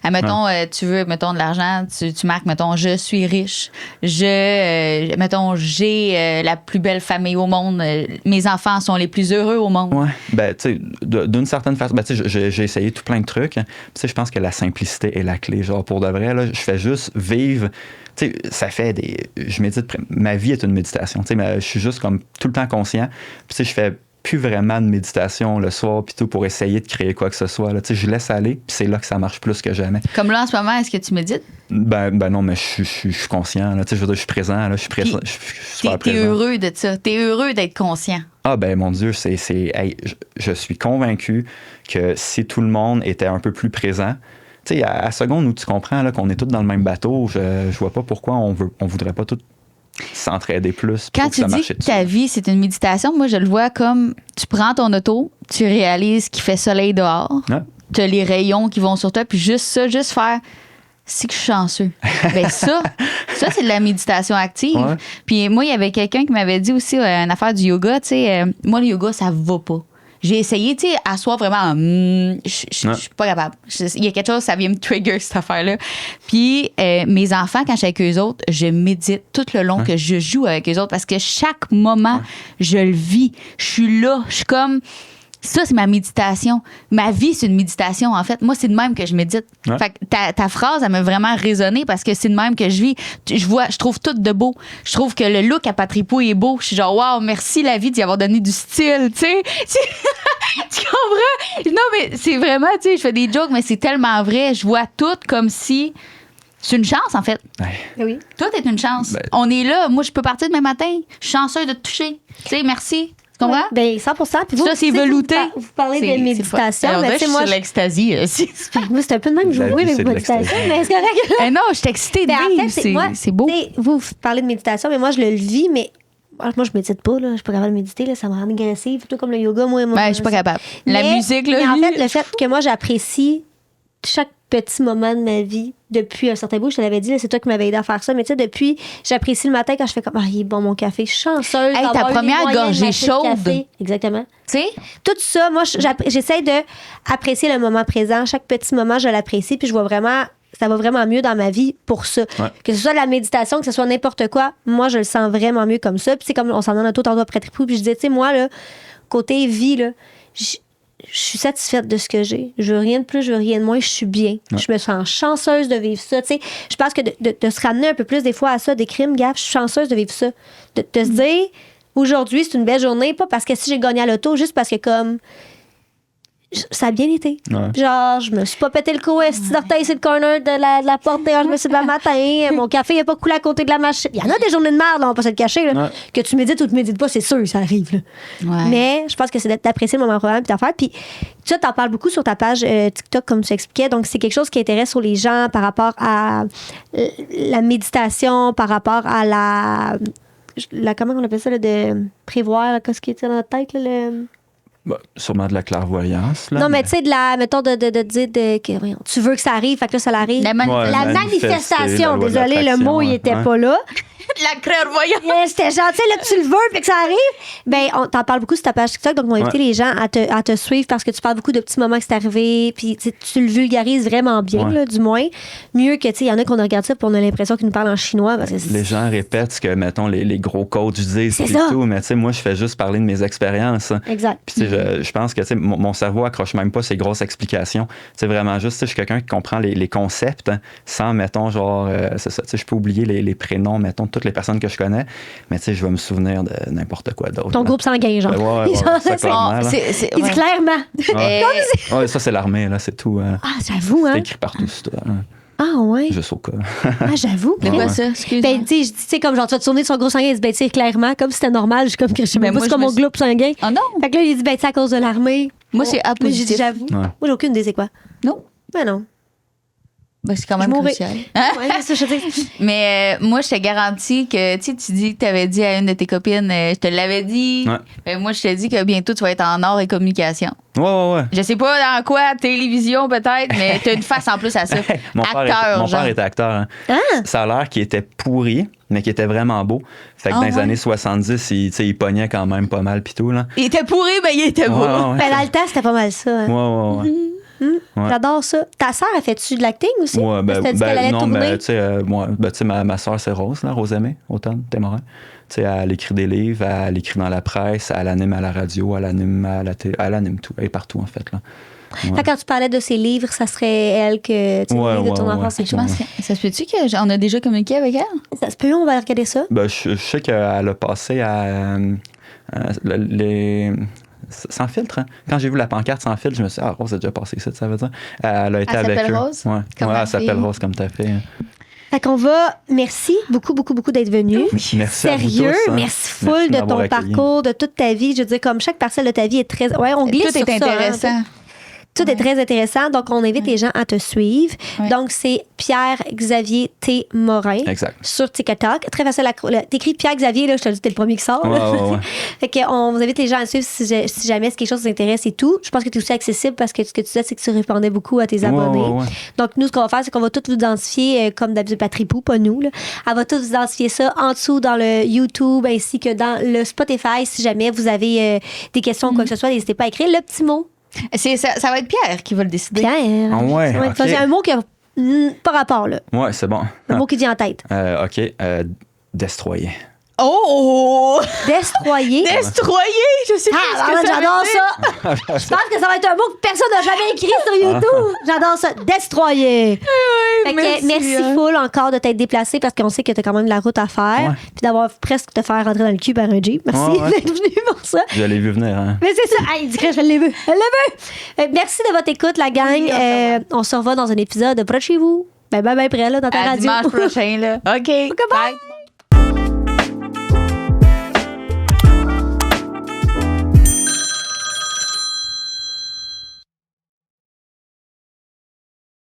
C: Mettons, tu veux, mettons, de l'argent, tu marques, mettons, je suis riche. Mettons, j'ai la plus belle famille au monde. Mes enfants sont les plus heureux au monde.
A: Ouais. Ben, tu sais, d'une certaine façon, ben, tu sais, j'ai essayé tout plein de trucs. Tu sais, je pense que la simplicité est la clé. Genre, pour de vrai, là, je fais juste vivre. Tu sais, ça fait je médite. Ma vie est une méditation. Tu sais, je suis juste comme tout le temps conscient. Puis, tu sais, je fais plus vraiment de méditation le soir, puis tout, pour essayer de créer quoi que ce soit. Là. Tu sais, je laisse aller, puis c'est là que ça marche plus que jamais.
C: Comme là, en ce moment, est-ce que tu médites?
A: Ben non, mais je suis conscient. Là. Tu sais, je veux dire, je suis présent. Là. Je suis présent. Je suis super présent.
C: T'es heureux de ça. T'es heureux d'être conscient.
A: Ah ben mon Dieu, je suis convaincu que si tout le monde était un peu plus présent, tu sais, à la seconde où tu comprends là, qu'on est tous dans le même bateau, je vois pas pourquoi on voudrait pas tous s'entraider plus.
C: Quand tu dis que ta vie, c'est une méditation, moi, je le vois comme tu prends ton auto, tu réalises qu'il fait soleil dehors, tu as les rayons qui vont sur toi, puis juste faire c'est que je suis chanceux. Ben ça c'est de la méditation active. Ouais. Puis moi, il y avait quelqu'un qui m'avait dit aussi une affaire du yoga, tu sais, moi, le yoga, ça va pas. J'ai essayé, tu sais, asseoir vraiment. Je suis pas capable. Il y a quelque chose, ça vient me trigger, cette affaire-là. Puis, mes enfants, quand je suis avec eux autres, je médite tout le long que je joue avec eux autres parce que chaque moment, je le vis. Je suis là. Je suis comme. Ça, c'est ma méditation. Ma vie, c'est une méditation, en fait. Moi, c'est de même que je médite. Ouais. Fait que ta phrase, elle m'a vraiment résonné parce que c'est de même que je vis. Je trouve tout de beau. Je trouve que le look à Patrick Pouy est beau. Je suis genre, waouh, merci la vie d'y avoir donné du style, tu sais. Tu comprends? Non, mais c'est vraiment, tu sais, je fais des jokes, mais c'est tellement vrai. Je vois tout comme si... C'est une chance, en fait.
B: Ouais. Oui.
C: Tout est une chance. Ben... On est là. Moi, je peux partir demain matin. Je suis chanceuse de te toucher. Tu sais, merci. Tu comprends?
B: Ben 100%. Puis vous,
C: ça, c'est velouté.
B: Vous parlez de méditation.
C: Alors, mais je suis sur l'extasie.
B: Moi, c'est un peu de même que je jouais avec méditation, mais c'est correct.
C: Non, je suis excitée de vivre. C'est beau.
B: Vous parlez de méditation, mais moi, je le vis, mais moi, je médite pas. Là. Je suis pas capable de méditer. Là. Ça me rend agressive. Tout comme le yoga, moi.
C: Ben, je suis pas capable. La musique, là.
B: Mais en fait, le fait que moi, j'apprécie chaque petit moment de ma vie depuis un certain bout, je te l'avais dit, là, c'est toi qui m'avais aidé à faire ça, mais tu sais, depuis, j'apprécie le matin quand je fais comme, il est bon mon café, je suis chanceuse.
C: Hey, ta première gorgée chaude.
B: Exactement.
C: Tu sais?
B: Tout ça, moi, j'essaie d'apprécier le moment présent. Chaque petit moment, je l'apprécie, puis je vois vraiment, ça va vraiment mieux dans ma vie pour ça. Ouais. Que ce soit de la méditation, que ce soit n'importe quoi, moi, je le sens vraiment mieux comme ça. Puis c'est comme, on s'en donne un taux tantôt après Tripou, puis je disais, tu sais, moi, là, côté vie, là, je suis satisfaite de ce que j'ai. Je veux rien de plus, je veux rien de moins. Je suis bien. Ouais. Je me sens chanceuse de vivre ça. Tu sais, je pense que de se ramener un peu plus des fois à ça, des crimes, gaffe, je suis chanceuse de vivre ça. De se dire, aujourd'hui, c'est une belle journée, pas parce que si j'ai gagné à l'auto, juste parce que comme ça a bien été. Ouais. Genre, je me suis pas pété le cou, d'orteil sur le corner de la porte dehors, je me suis levé le matin, mon café n'a pas coulé à côté de la machine. Il y en a des journées de merde, là, on va pas se le cacher. Là. Ouais. Que tu médites ou tu médites pas, c'est sûr, ça arrive. Là. Ouais. Mais je pense que c'est d'apprécier le moment présent et d'en faire. Puis tu t'en parles beaucoup sur ta page TikTok, comme tu expliquais. Donc, c'est quelque chose qui intéresse sur les gens par rapport à la méditation, par rapport à la comment on appelle ça, là, de prévoir, qu'est-ce qui est dans notre tête, là,
A: Bah, sûrement de la clairvoyance. Là,
B: non, mais tu sais, mettons, de dire que tu veux que ça arrive, fait que là, ça l'arrive. La manifestation, désolé, le mot, il était pas là.
C: La clairvoyance.
B: C'était gentil, là, que tu le veux, puis que ça arrive. Ben, on t'en parle beaucoup sur ta page TikTok, donc on va inviter les gens à te suivre parce que tu parles beaucoup de petits moments que c'est arrivé, puis tu le vulgarises vraiment bien, là, du moins. Mieux que, tu sais, il y en a qu'on regarde ça, puis on a l'impression qu'ils nous parlent en chinois. Parce que
A: les gens répètent ce que, mettons, les gros coachs disent et tout, mais tu sais, moi, je fais juste parler de mes expériences.
B: Exact.
A: Puis, tu sais, je pense que mon cerveau accroche même pas ces grosses explications. C'est vraiment juste, je suis quelqu'un qui comprend les concepts sans, mettons, genre, c'est ça, je peux oublier les prénoms, mettons, de toutes les personnes que je connais, mais je vais me souvenir de n'importe quoi d'autre.
B: Ton groupe sanguin, genre.
A: Ça, clairement,
B: il dit clairement.
A: Ouais, ça, c'est l'armée, là, c'est tout.
B: J'avoue, hein.
A: C'est écrit partout, ça.
B: Ah, ouais.
A: Juste au cas.
B: J'avoue.
C: Mais quoi ça? Excuse-moi.
B: Ben, tu sais, comme genre, tu vas te souvenir de son groupe sanguin, il dit, ben, tu sais, clairement, comme si c'était normal, je suis comme que je sais même pas, c'est comme mon groupe sanguin.
C: Oh non!
B: Fait que là, il dit, ben, tu sais, à cause de l'armée.
C: Moi, c'est A positif.
B: J'ai dit, j'avoue. Moi, j'ai aucune idée, c'est quoi?
C: Non.
B: Ben, non.
C: Ben, c'est quand même crucial.
B: Ouais, c'est ça, je dis.
C: Mais moi, je te garantis que, tu dis que tu avais dit à une de tes copines, je te l'avais dit.
A: Ouais.
C: Ben, moi, je te dis que bientôt, tu vas être en art et communication.
A: Ouais.
C: Je sais pas dans quoi, télévision peut-être, mais tu as une face en plus à ça.
A: Mon
C: Acteur,
A: père était acteur. Hein. Ça a l'air qu'il était pourri, mais qu'il était vraiment beau. Fait que dans les années 70, il pognait quand même pas mal pis tout. Là.
C: Il était pourri, mais il était beau.
B: Ben, dans le temps, c'était pas mal ça. Hein.
A: Ouais. Ouais.
B: J'adore ça. Ta sœur, a fait-tu de l'acting aussi?
A: Ouais, non,
B: tourner?
A: mais tu sais, ma soeur, c'est Rose, là, Rose Aimée, Automne, Témorin. Tu sais, elle écrit des livres, elle écrit dans la presse, elle anime à la radio, elle anime à la télé, elle anime tout. Elle est partout, en fait. Là.
B: Ouais. Quand tu parlais de ses livres, ça serait elle que tu de ton enfance.
C: Je pense que ça se peut-tu qu'on a déjà communiqué avec elle?
B: Ça se peut, on va regarder ça.
A: Ben, je sais qu'elle a passé à les... Sans filtre, hein? Quand j'ai vu la pancarte sans filtre, je me suis dit, Rose a déjà passé ça veut dire. Elle a été avec eux. Elle s'appelle
C: Rose?
A: Ouais, elle s'appelle Rose comme t'as fait.
B: Fait qu'on va... Merci beaucoup d'être venu.
A: Merci
B: Sérieux,
A: à vous tous, hein.
B: merci full de ton parcours, de toute ta vie. Je veux dire, comme chaque parcelle de ta vie est très... Ouais, on glisse
C: tout
B: sur
C: est
B: ça,
C: intéressant.
B: Hein, tout est très intéressant. Donc, on invite les gens à te suivre. Donc, c'est Pierre-Xavier T. Morin.
A: Exact.
B: Sur TikTok. Très facile à... T'écris Pierre-Xavier, là, je te le dis, t'es le premier qui sort.
A: Ouais.
B: Fait qu'on vous invite les gens à suivre si jamais c'est quelque chose qui vous intéresse et tout. Je pense que tu es aussi accessible parce que ce que tu disais, c'est que tu répondais beaucoup à tes abonnés.
A: Ouais.
B: Donc, nous, ce qu'on va faire, c'est qu'on va tout vous identifier, comme d'habitude, Patripou, pas nous. Là. Elle va tout vous identifier ça en dessous dans le YouTube ainsi que dans le Spotify. Si jamais vous avez des questions ou quoi que ce soit, n'hésitez pas à écrire le petit mot.
C: Ça va être Pierre qui va le décider.
B: Pierre.
A: Ah ouais,
B: C'est un mot qui a pas rapport, là.
A: Ouais, c'est bon.
B: Un mot qui vient en tête.
A: OK. Destroyer.
C: Oh!
B: Destroyer.
C: Destroyer! Je sais pas ce que ça
B: j'adore
C: veut dire.
B: ça. Je pense que ça va être un mot que personne n'a jamais écrit sur YouTube. J'adore ça. Destroyer. Merci full encore de t'être déplacé parce qu'on sait que tu as quand même de la route à faire. Puis d'avoir presque te faire rentrer dans le cul par un Jeep. Merci d'être venu pour ça.
A: Je l'ai vu venir. Hein.
B: Mais c'est ça. Il dit que je l'ai vu. Merci de votre écoute, la gang. On se revoit dans un épisode près de chez vous. Ben, près, là, dans ta radio.
C: Dimanche prochain, là. OK.
B: Bye.